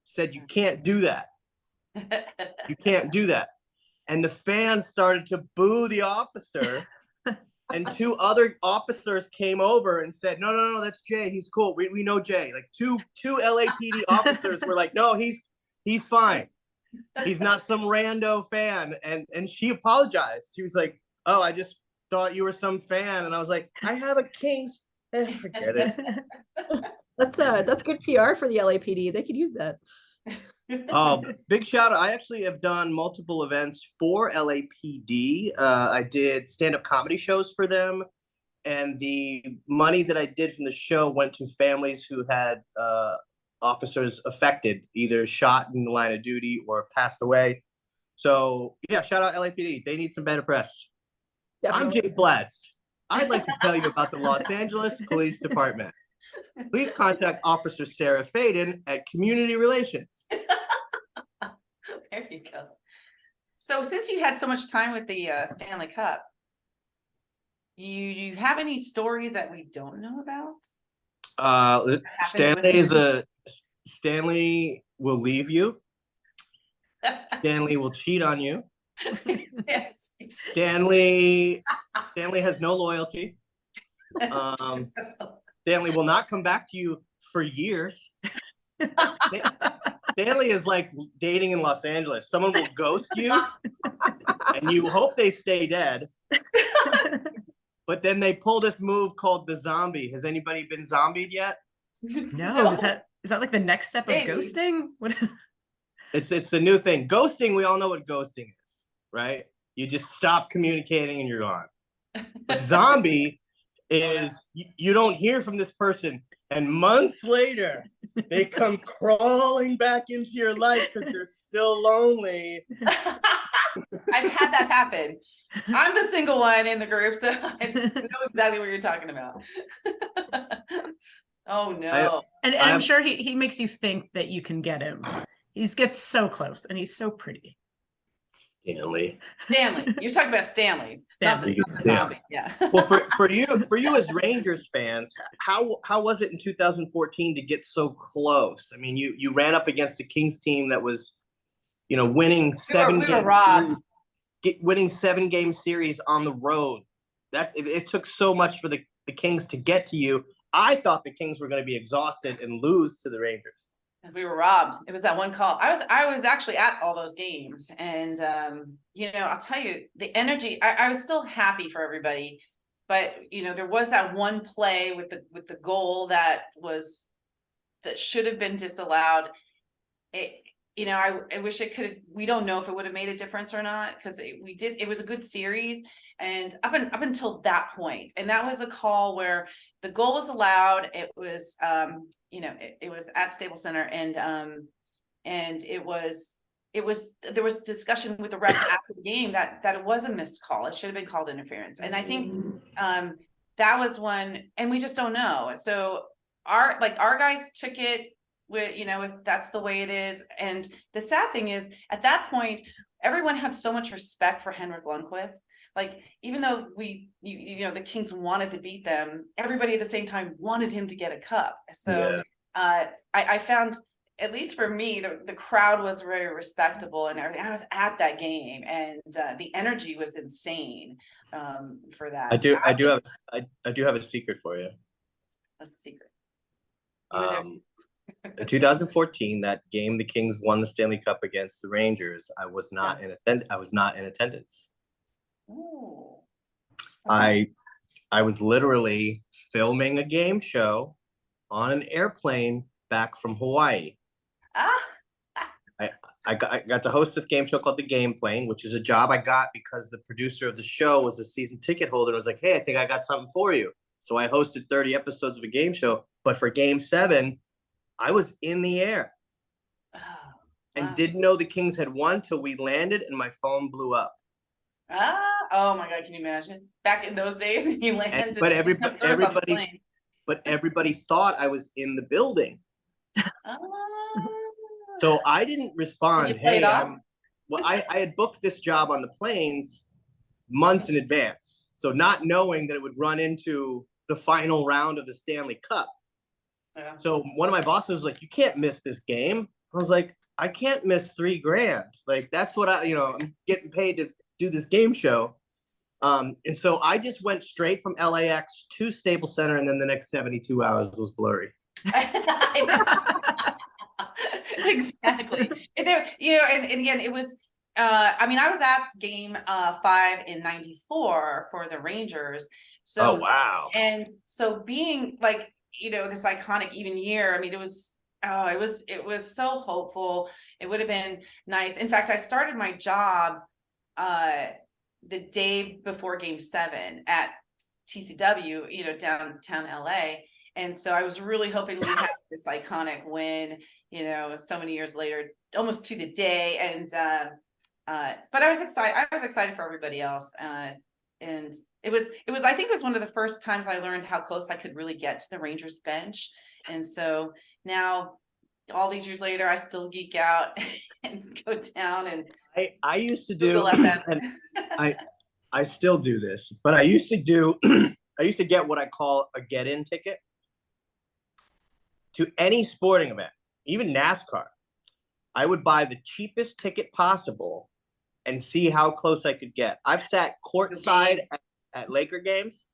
said, "You can't do that." You can't do that. And the fans started to boo the officer. And two other officers came over and said, no, that's Jay. He's cool. We know Jay. Like two LAPD officers were like, no, he's fine. He's not some rando fan. And she apologized. She was like, oh, I just thought you were some fan. And I was like, I have a Kings. Forget it. That's good PR for the LAPD. They could use that. Big shout out. I actually have done multiple events for LAPD. I did stand-up comedy shows for them, and the money that I did from the show went to families who had officers affected, either shot in the line of duty or passed away. So yeah, shout out LAPD. They need some better press. Definitely. I'm Jay Blatz. I'd like to tell you about the Los Angeles Police Department. Please contact Officer Sarah Faden at Community Relations. There you go. So since you had so much time with the Stanley Cup, you have any stories that we don't know about? Stanley will leave you. Stanley will cheat on you. Yes. Stanley has no loyalty. Stanley will not come back to you for years. Stanley is like dating in Los Angeles. Someone will ghost you, and you hope they stay dead. But then they pull this move called the zombie. Has anybody been zombied yet? No. Is that like the next step of ghosting? What? It's a new thing. Ghosting, we all know what ghosting is, right? You just stop communicating and you're gone. But zombie is you don't hear from this person, and months later they come crawling back into your life because they're still lonely. I've had that happen. I'm the single one in the group, so I know exactly what you're talking about. Oh no. And I'm sure he makes you think that you can get him. He gets so close, and he's so pretty. Stanley. You're talking about Stanley. Stanley. Yeah. Well, for you as Rangers fans, how was it in 2014 to get so close? I mean, you ran up against a Kings team that was, winning winning 7-game series on the road. That it took so much for the Kings to get to you. I thought the Kings were going to be exhausted and lose to the Rangers. We were robbed. It was that one call. I was actually at all those games, and I'll tell you, the energy. I was still happy for everybody, but there was that one play with the goal that should have been disallowed. I wish it could have. We don't know if it would have made a difference or not, because it was a good series, and up until that point, and that was a call where the goal was allowed. It was, it was at Staples Center, and there was discussion with the refs after the game that it was a missed call. It should have been called interference, and I think that was one, and we just don't know. So our guys took it with that's the way it is. And the sad thing is, at that point, everyone had so much respect for Henrik Lundqvist. Like, even though the Kings wanted to beat them, everybody at the same time wanted him to get a cup. So I found, at least for me, the crowd was very respectable and everything. I was at that game, and the energy was insane for that. I do have a secret for you. What's the secret? In 2014, that game the Kings won the Stanley Cup against the Rangers, I was not in attendance. Oh. I was literally filming a game show on an airplane back from Hawaii. I got to host this game show called The Game Plane, which is a job I got because the producer of the show was a season ticket holder and was like, hey, I think I got something for you. So I hosted 30 episodes of a game show, but for Game 7, I was in the air and didn't know the Kings had won till we landed and my phone blew up. Oh my God, can you imagine? Back in those days, you landed. But everybody thought I was in the building. So I didn't respond. Hey, I had booked this job on the planes months in advance. So not knowing that it would run into the final round of the Stanley Cup. Yeah. So one of my bosses was like, you can't miss this game. I was like, I can't miss $3,000. Like that's what I'm getting paid to do this game show. And so I just went straight from LAX to Staples Center, and then the next 72 hours was blurry. Exactly. And there, and again, it was, I mean, I was at game 5 in '94 for the Rangers. So, oh, wow. And so being like, this iconic even year, I mean, it was so hopeful. It would have been nice. In fact, I started my job the day before game 7 at TCW, downtown LA. And so I was really hoping we'd have this iconic win, so many years later, almost to the day. And but I was excited. I was excited for everybody else. And it was, I think it was one of the first times I learned how close I could really get to the Rangers bench. And so now, all these years later, I still geek out and go down. And I used to do, and I still do this, but I used to get what I call a get-in ticket to any sporting event, even NASCAR. I would buy the cheapest ticket possible and see how close I could get. I've sat courtside at Laker games.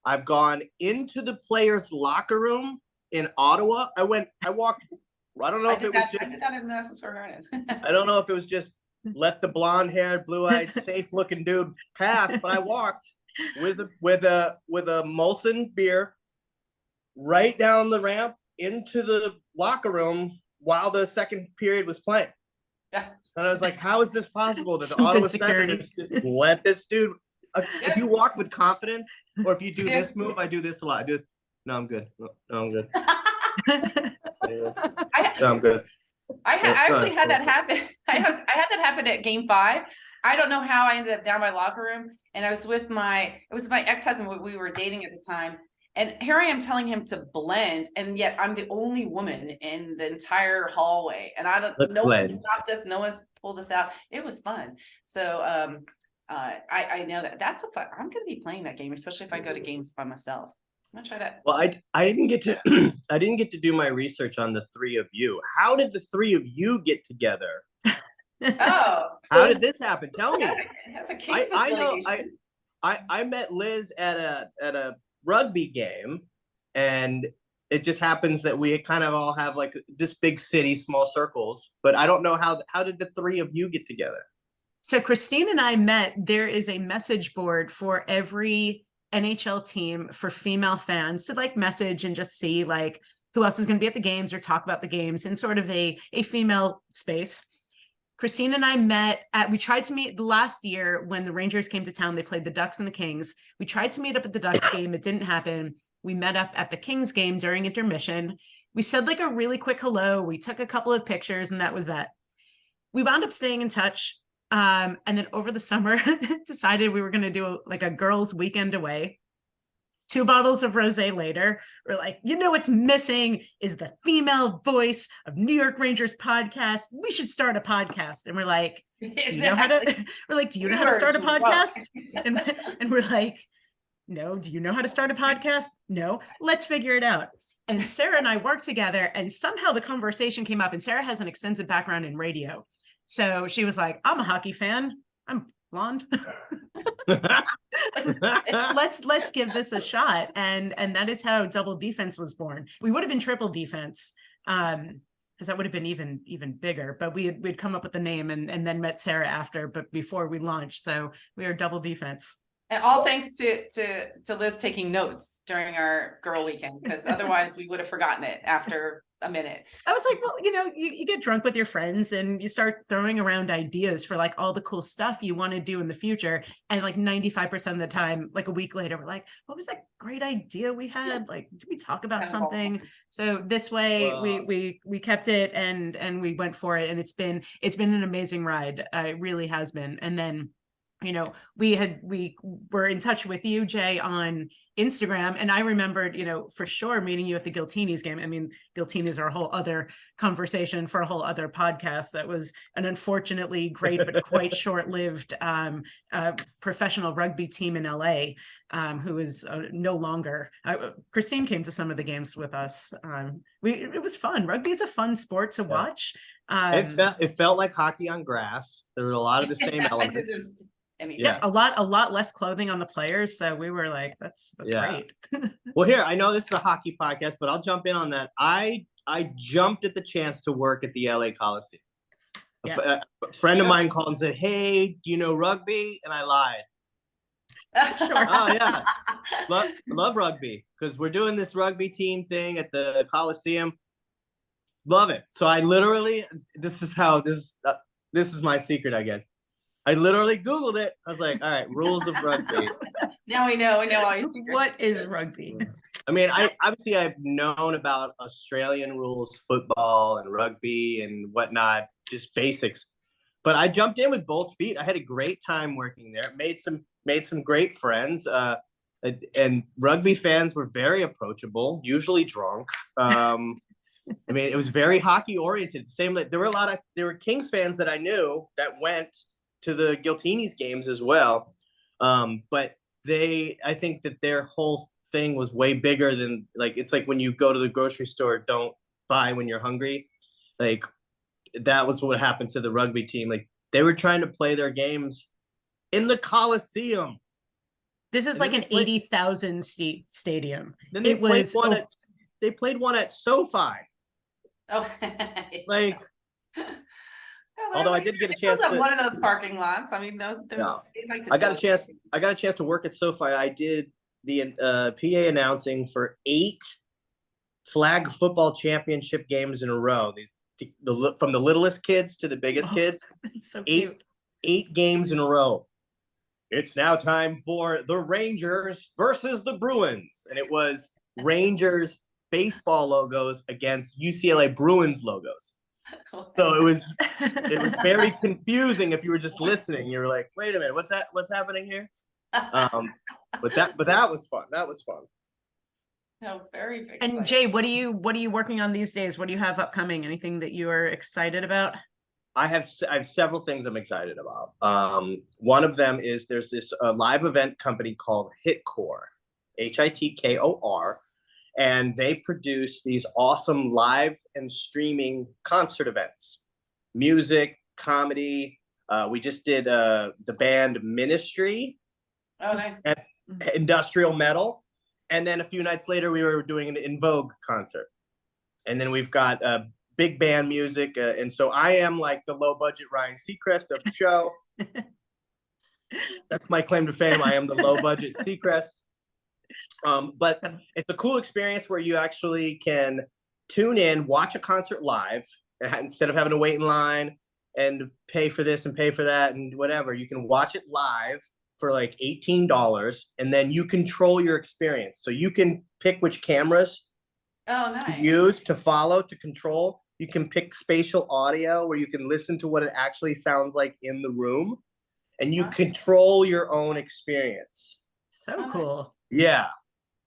I've gone into the players' locker room in Ottawa. I walked. I don't know if it was just. I did that in Madison Square Garden. I don't know if it was just let the blonde-haired, blue-eyed, safe-looking dude pass, but I walked with a Molson beer right down the ramp into the locker room while the second period was playing. Yeah. And I was like, how is this possible that the Some Ottawa good security. Senators just let this dude, if you walk with confidence, or if you do this move, I do this a lot. No, I'm good. No, I'm good. No, I'm good. I actually had that happen. I had that happen at game 5. I don't know how I ended up down my locker room, and I was with my ex-husband. We were dating at the time. And here I am telling him to blend, and yet I'm the only woman in the entire hallway. And no one stopped us, no one's pulled us out. It was fun. So I know that's a fun. I'm going to be playing that game, especially if I go to games by myself. I'm gonna try that. Well, I didn't get to I didn't get to do my research on the three of you. How did the three of you get together? Oh, how did this happen? Tell me. I know. I met Liz at a rugby game, and it just happens that we kind of all have like this big city, small circles, but I don't know how did the three of you get together? So Christine and I met. There is a message board for every NHL team for female fans to like message and just see like who else is going to be at the games or talk about the games in sort of a female space. Christine and I met we tried to meet last year when the Rangers came to town. They played the Ducks and the Kings. We tried to meet up at the Ducks game. It didn't happen. We met up at the Kings game during intermission. We said like a really quick hello. We took a couple of pictures, and that was that. We wound up staying in touch. And then over the summer decided we were going to do like a girls' weekend away. 2 bottles of rosé later, we're like, what's missing is the female voice of New York Rangers podcast. We should start a podcast. And we're like, do you know how to start a podcast? And we're like, no. Do you know how to start a podcast? No. Let's figure it out. And Sarah and I worked together, and somehow the conversation came up, and Sarah has an extensive background in radio. So she was like, I'm a hockey fan. I'm blonde. let's give this a shot. And that is how Double Defense was born. We would have been Triple Defense, because that would have been even bigger, but we'd come up with the name and then met Sarah after, but before we launched. So we are Double Defense. And all thanks to Liz taking notes during our girl weekend, because otherwise we would have forgotten it after a minute. I was like, well, you get drunk with your friends and you start throwing around ideas for like all the cool stuff you want to do in the future. And like 95% of the time, like a week later, we're like, what was that great idea we had? Like, did we talk about something? So this way we kept it and we went for it. And it's been an amazing ride. It really has been. And then, we were in touch with you, Jay, on Instagram. And I remembered, for sure meeting you at the Giltinis game. I mean, Giltinis are a whole other conversation for a whole other podcast. That was an unfortunately great, but quite short-lived professional rugby team in LA, who is no longer. Christine came to some of the games with us. It was fun. Rugby is a fun sport to watch. It felt like hockey on grass. There were a lot of the same elements. I mean, Yeah, a lot less clothing on the players. So we were like, that's great. Well, here, I know this is a hockey podcast, but I'll jump in on that. I jumped at the chance to work at the LA Coliseum. Yeah. A friend of mine called and said, "Hey, do you know rugby?" And I lied. Sure. Oh yeah, love rugby because we're doing this rugby team thing at the Coliseum. Love it. So I literally, this is my secret, I guess. I literally Googled it. I was like, all right, rules of rugby. Now we know all your secrets. What is rugby? I mean, I've known about Australian rules, football and rugby and whatnot, just basics. But I jumped in with both feet. I had a great time working there. Made some great friends. And rugby fans were very approachable, usually drunk. I mean, it was very hockey oriented. Same, there were Kings fans that I knew that went to the Giltinis games as well. But I think that their whole thing was way bigger than, like, it's like when you go to the grocery store, don't buy when you're hungry. Like, that was what happened to the rugby team. Like, they were trying to play their games in the Coliseum. This is like an 80,000 seat stadium. Then they played one at SoFi. Oh, like, although I did get a chance to one of those parking lots. I mean, I got a chance to work at SoFi. I did the PA announcing for 8 flag football championship games in a row. From the littlest kids to the biggest kids. So cute. 8 games in a row. It's now time for the Rangers versus the Bruins, and it was Rangers baseball logos against UCLA Bruins logos. So it was very confusing if you were just listening. You were like, wait a minute, what's happening here? But that was fun. That was fun. No, very exciting. And Jay, what are you working on these days? What do you have upcoming? Anything that you are excited about? I have several things I'm excited about. One of them is there's this live event company called Hitkor, Hitkor, and they produce these awesome live and streaming concert events, music, comedy. We just did the band Ministry. Oh, nice. And industrial metal. And then a few nights later, we were doing an In Vogue concert. And then we've got big band music. And so I am like the low budget Ryan Seacrest of the show. That's my claim to fame. I am the low budget Seacrest. But it's a cool experience where you actually can tune in, watch a concert live, instead of having to wait in line and pay for this and pay for that and whatever. You can watch it live for like $18, and then you control your experience. So you can pick which cameras to use, to follow, to control. You can pick spatial audio where you can listen to what it actually sounds like in the room, and you control your own experience. So cool. Yeah.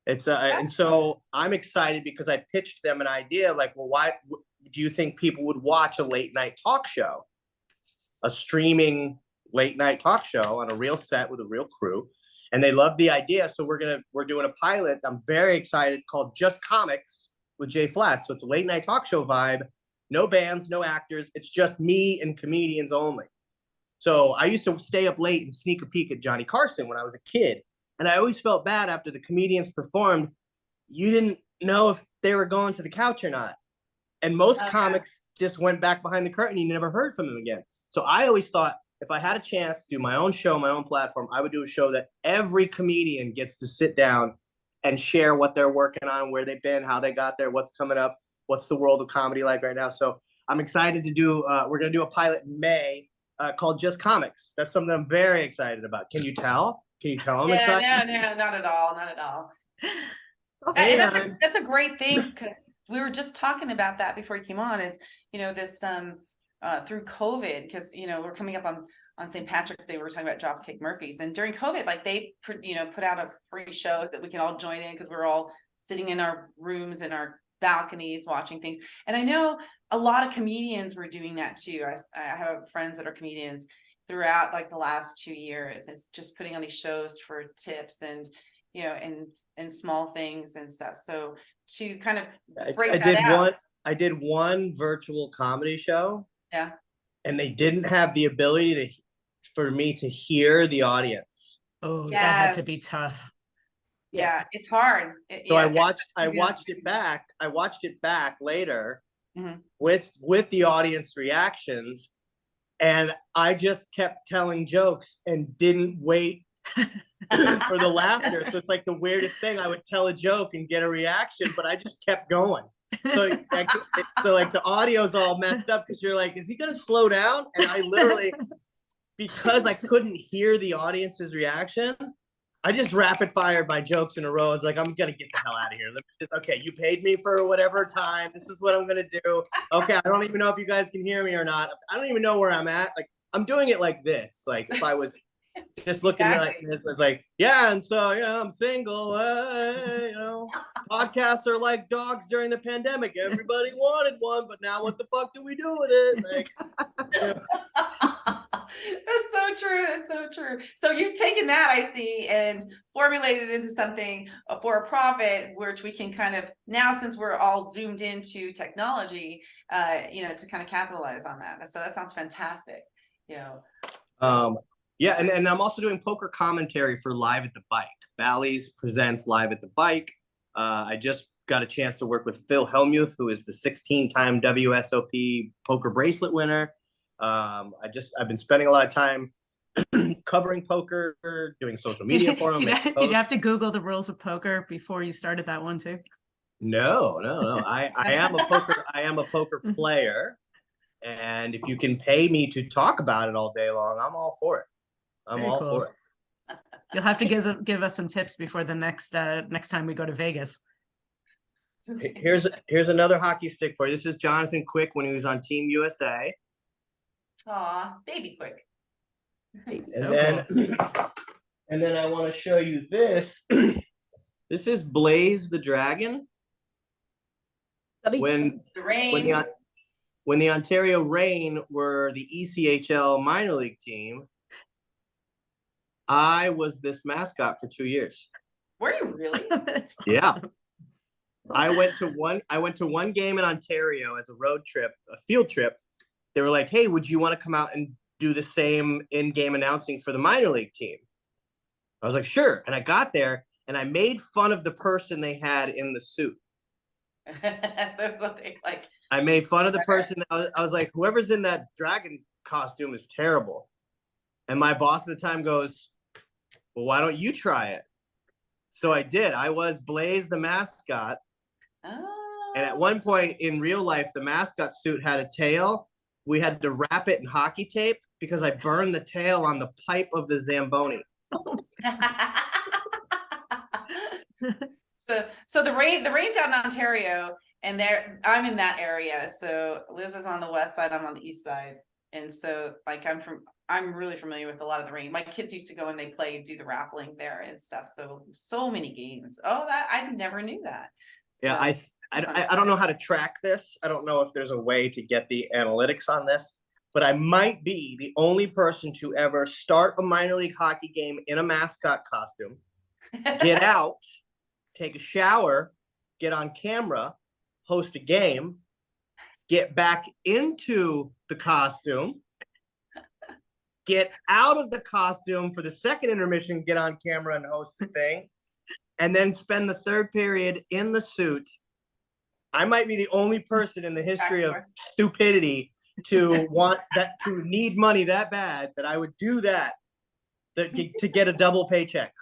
It's and so I'm excited because I pitched them an idea like, well, why do you think people would watch a late night talk show, a streaming late night talk show on a real set with a real crew? And they loved the idea. So we're doing a pilot. I'm very excited, called Just Comics with Jay Flatt. So it's a late night talk show vibe, no bands, no actors. It's just me and comedians only. So I used to stay up late and sneak a peek at Johnny Carson when I was a kid. And I always felt bad after the comedians performed. You didn't know if they were going to the couch or not. And most comics just went back behind the curtain. You never heard from them again. So I always thought if I had a chance to do my own show, my own platform, I would do a show that every comedian gets to sit down and share what they're working on, where they've been, how they got there, what's coming up, what's the world of comedy like right now. So I'm excited to do, we're going to do a pilot in May called Just Comics. That's something I'm very excited about. Can you tell? Can you tell them? No, not at all. Not at all. And that's a great thing, because we were just talking about that before you came on, is, this through COVID, because, we're coming up on St. Patrick's Day, we were talking about Dropkick Murphys, and during COVID, like they put out a free show that we can all join in, because we're all sitting in our rooms and our balconies watching things. And I know a lot of comedians were doing that too. I have friends that are comedians throughout like the last 2 years. It's just putting on these shows for tips and and small things and stuff. So to kind of break I did one virtual comedy show Yeah. and they didn't have the ability for me to hear the audience. Oh, that had to Yes. be tough. Yeah, it's hard. So Yeah. I watched it back. I watched it back later Mhm. with the audience reactions, and I just kept telling jokes and didn't wait for the laughter. So it's like the weirdest thing. I would tell a joke and get a reaction, but I just kept going. So like the audio's all messed up because you're like, is he gonna slow down? And I literally, because I couldn't hear the audience's reaction, I just rapid fired my jokes in a row. I was like, I'm gonna get the hell out of here. Okay, you paid me for whatever time. This is what I'm gonna do. Okay, I don't even know if you guys can hear me or not. I don't even know where I'm at. Like, I'm doing it like this. Like, if I was just looking like this, it's like, yeah, and so I'm single. Podcasts are like dogs during the pandemic. Everybody wanted one, but now what the fuck do we do with it? Like, That's so true. That's so true. So you've taken that, I see, and formulated it into something for a profit, which we can kind of now, since we're all zoomed into technology, to kind of capitalize on that. So that sounds fantastic. Yeah, and I'm also doing poker commentary for Live at the Bike. Bally's presents Live at the Bike. I just got a chance to work with Phil Hellmuth, who is the 16-time WSOP poker bracelet winner. I've been spending a lot of time covering poker, doing social media for him. Did you have to Google the rules of poker before you started that one too? No. I am a poker player, and if you can pay me to talk about it all day long, I'm all for it. I'm all for it. You'll have to give us some tips before the next time we go to Vegas. Here's another hockey stick for you. This is Jonathan Quick when he was on Team USA. Aw, baby Quick. And then I want to show you this. This is Blaze the Dragon. When the Ontario Reign were the ECHL minor league team, I was this mascot for 2 years. Were you really? That's awesome. Yeah. I went to one game in Ontario as a road trip, a field trip. They were like, hey, would you want to come out and do the same in-game announcing for the minor league team? I was like, sure. And I got there and I made fun of the person they had in the suit. There's something like, I made fun of the person. I was like, whoever's in that dragon costume is terrible. And my boss at the time goes, well, why don't you try it? So I did. I was Blaze the mascot. oh. And at one point in real life, the mascot suit had a tail. We had to wrap it in hockey tape because I burned the tail on the pipe of the Zamboni. So the rain's out in Ontario, and I'm in that area. So Liz is on the west side, I'm on the east side, and so like I'm really familiar with a lot of the rain. My kids used to go and they do the rappelling there and stuff. So many games. Oh, that I never knew that. So, yeah, I don't know how to track this. I don't know if there's a way to get the analytics on this, but I might be the only person to ever start a minor league hockey game in a mascot costume, get out, take a shower, get on camera, host a game, get back into the costume, get out of the costume for the second intermission, get on camera and host the thing, and then spend the third period in the suit. I might be the only person in the history of stupidity to need money that bad that I would do that to get a double paycheck.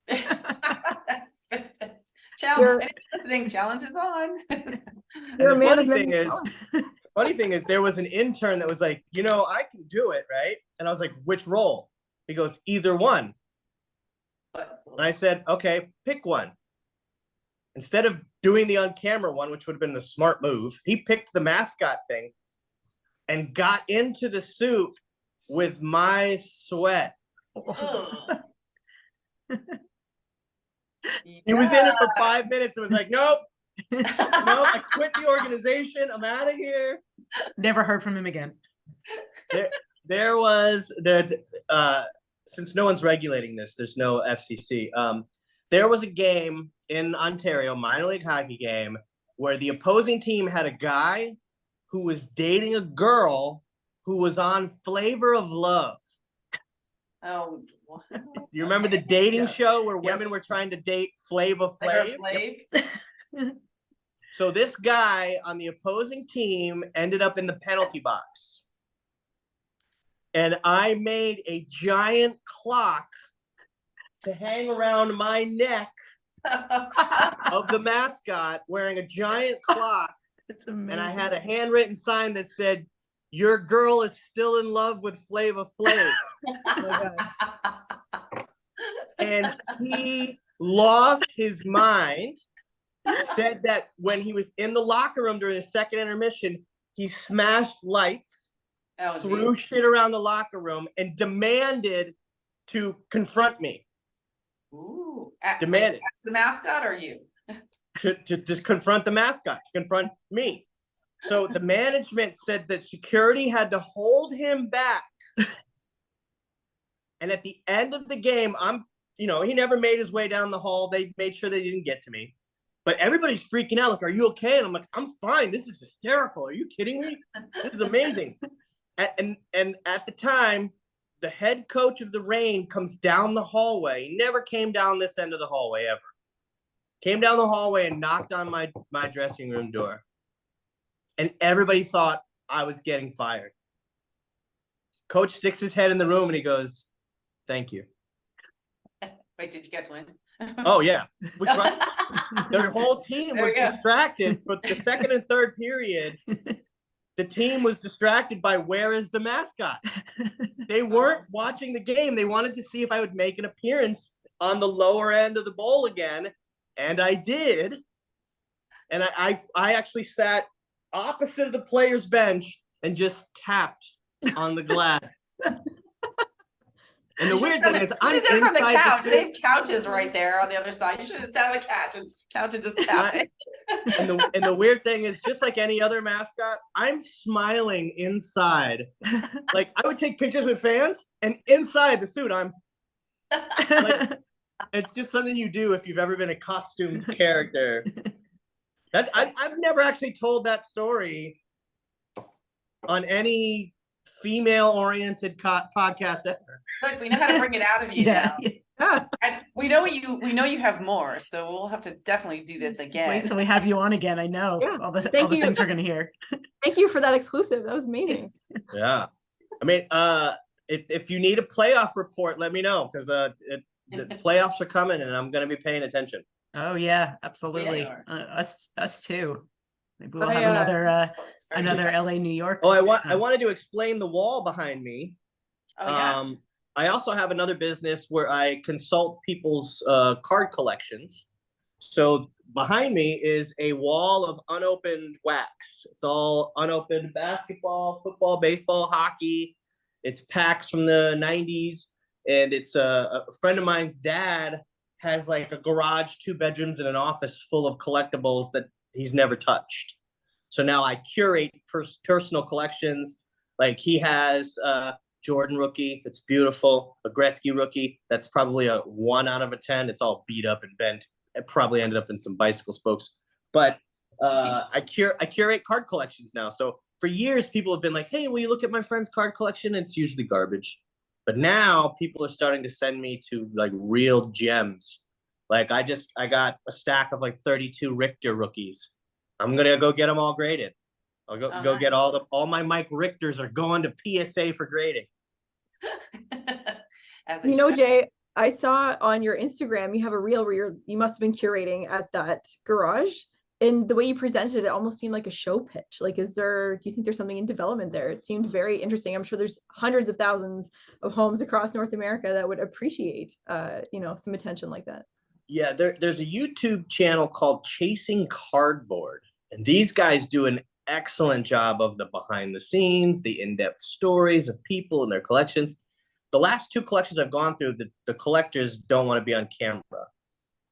That's fantastic. Challenge. Listening, challenge is on. Funny thing is, there was an intern that was like, I can do it, right? And I was like, which role? He goes, either one. And I said, okay, pick one. Instead of doing the on-camera one, which would have been the smart move, he picked the mascot thing and got into the suit with my sweat. He was in it for 5 minutes and was like, nope, I quit the organization. I'm out of here. Never heard from him again. There was since no one's regulating this, there's no FCC. There was a game in Ontario, minor league hockey game, where the opposing team had a guy who was dating a girl who was on Flavor of Love. Oh, You remember the dating Yeah. show where Yep. women were trying to date Flava Flavor Flav? Flav? So this guy on the opposing team ended up in the penalty box. And I made a giant clock to hang around my neck of the mascot wearing a giant clock. It's amazing. And I had a handwritten sign that said, "Your girl is still in love with Flava Flav." Oh my God. And he lost his mind, said that when he was in the locker room during the second intermission, he smashed lights, Oh, threw geez. shit around the locker room, and demanded to confront me. Ooh. Demanded. As the mascot or you? To just confront the mascot, to confront me. So the management said that security had to hold him back. And at the end of the game, he never made his way down the hall. They made sure they didn't get to me. But everybody's freaking out. Like, are you okay? And I'm like, I'm fine. This is hysterical. Are you kidding me? This is amazing. And at the time, the head coach of the Reign comes down the hallway. He never came down this end of the hallway ever. Came down the hallway and knocked on my dressing room door. And everybody thought I was getting fired. Coach sticks his head in the room and he goes, "Thank you." Wait, did you guys win? Oh, yeah. We crushed. Their whole team There was we go. distracted. But the second and third period, the team was distracted by where is the mascot. They weren't watching the game. They wanted to see if I would make an appearance on the lower end of the bowl again. And I did. And I actually sat opposite of the player's bench and just tapped on the glass. And the weird thing is, I'm on the inside couch. the They have six. couches right there on the other side. You should have sat on the couch and just tapped it. And the weird thing is, just like any other mascot, I'm smiling inside. Like, I would take pictures with fans, and inside the suit, I'm like, it's just something you do if you've ever been a costumed character. I've never actually told that story on any female-oriented podcast ever. Look, we know how to bring it out of you Yeah. now. And we know you have more, so we'll have to definitely do this again. Wait till we have you on again. I know Yeah. all the Thank you. things we're gonna hear. Thank you for that exclusive. That was amazing. Yeah. I mean, if you need a playoff report, let me know, because the playoffs are coming and I'm going to be paying attention. Oh yeah, absolutely. are. Us too. Maybe we'll I, have another It's very another exciting. LA New York. Oh, I wanted to explain the wall behind me. Oh, yes. I also have another business where I consult people's card collections. So behind me is a wall of unopened wax. It's all unopened basketball, football, baseball, hockey. It's packs from the 90s. And it's a friend of mine's dad has like a garage, 2 bedrooms, and an office full of collectibles that he's never touched. So now I curate personal collections. Like, he has Jordan rookie that's beautiful, a Gretzky rookie that's probably a 1 out of 10. It's all beat up and bent. It probably ended up in some bicycle spokes. But I curate card collections now. So for years, people have been like, "Hey, will you look at my friend's card collection?" And it's usually garbage. But now people are starting to send me to like real gems. Like, I got a stack of like 32 Richter rookies. I'm gonna go get them all graded. I'll go get all my Mike Richters are going to PSA for grading. As You know, Jay, I saw on your Instagram you have a reel where you must have been curating at that garage, and the way you presented it almost seemed like a show pitch. Like, do you think there's something in development there? It seemed very interesting. I'm sure there's hundreds of thousands of homes across North America that would appreciate some attention like that. Yeah, there's a YouTube channel called Chasing Cardboard, and these guys do an excellent job of the behind the scenes, the in-depth stories of people and their collections. The last 2 collections I've gone through, the collectors don't want to be on camera.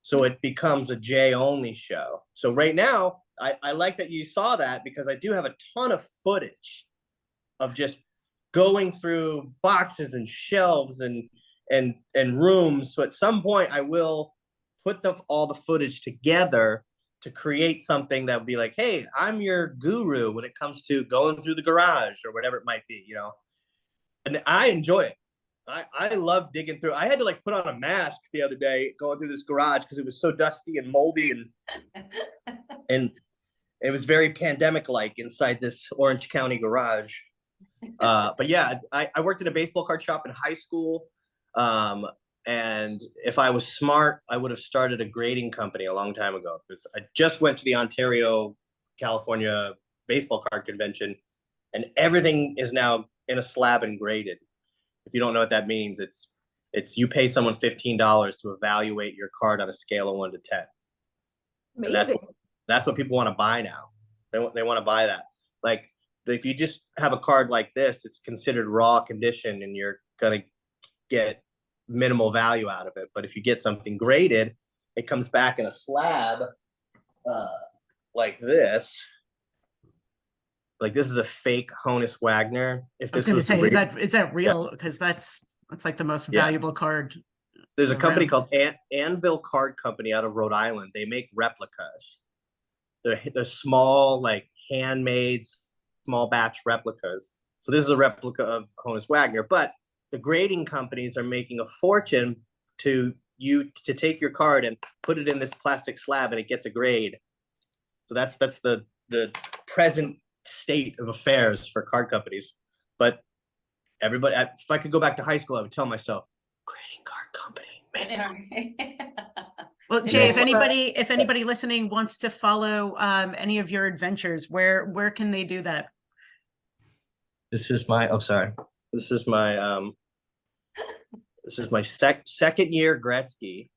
So it becomes a Jay only show. So right now, I like that you saw that, because I do have a ton of footage of just going through boxes and shelves and rooms. So at some point I will put all the footage together to create something that would be like, hey, I'm your guru when it comes to going through the garage or whatever it might be, you know. And I enjoy it. I love digging through. I had to like put on a mask the other day going through this garage because it was so dusty and moldy and it was very pandemic-like inside this Orange County garage. But yeah, I worked at a baseball card shop in high school. And if I was smart, I would have started a grading company a long time ago because I just went to the Ontario, California baseball card convention, and everything is now in a slab and graded. If you don't know what that means, it's you pay someone $15 to evaluate your card on a scale of 1 to 10. And that's what people want to buy now. They want to buy that. Like if you just have a card like this, it's considered raw condition, and you're gonna get minimal value out of it. But if you get something graded, it comes back in a slab like this. Like this is a fake Honus Wagner. If I was this going to say, real, is that real? Because that's like the most valuable card. There's a company around. called Anvil Card Company out of Rhode Island. They make replicas. They're small, like handmade, small batch replicas. So this is a replica of Honus Wagner, but the grading companies are making a fortune to take your card and put it in this plastic slab, and it gets a grade. So that's the present state of affairs for card companies. But everybody, if I could go back to high school, I would tell myself, grading card company. Well, Jay, if anybody listening wants to follow any of your adventures, where can they do that? This is my second year Gretzky.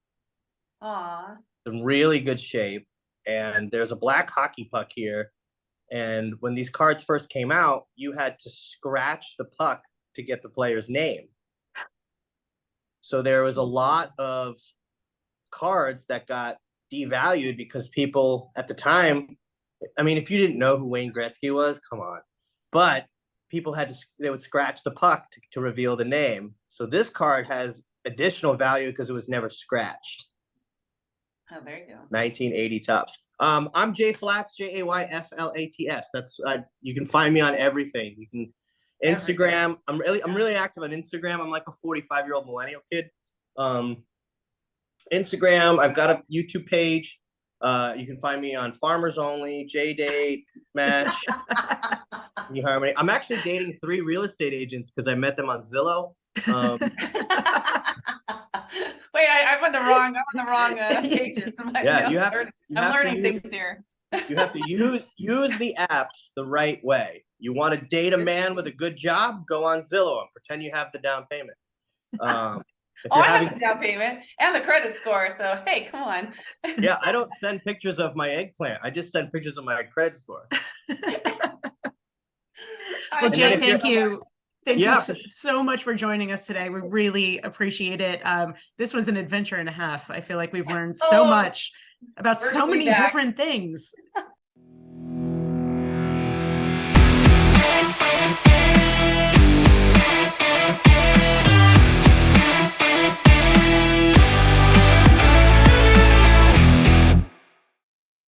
Aw. In really good shape. And there's a black hockey puck here. And when these cards first came out, you had to scratch the puck to get the player's name. So there was a lot of cards that got devalued because people at the time, I mean, if you didn't know who Wayne Gretzky was, come on. But people they would scratch the puck to reveal the name. So this card has additional value because it was never scratched. Oh, there you go. 1980 Topps. I'm Jay Flats, Jayflats. That's you can find me on everything. You can Instagram. I'm really active on Instagram. I'm like a 45-year-old millennial kid. Instagram. I've got a YouTube page. You can find me on Farmers Only, J-Date, Match, eHarmony. I'm actually dating 3 real estate agents because I met them on Zillow. Wait, I'm on the wrong pages. Yeah, I'm learning things here. You have to use the apps the right way. You want to date a man with a good job? Go on Zillow and pretend you have the down payment. I have the down payment and the credit score. So hey, come on. Yeah, I don't send pictures of my eggplant. I just send pictures of my credit score. Well, Jay, thank you. Thank you so much for joining us today. We really appreciate it. This was an adventure and a half. I feel like we've learned so much about so many different things.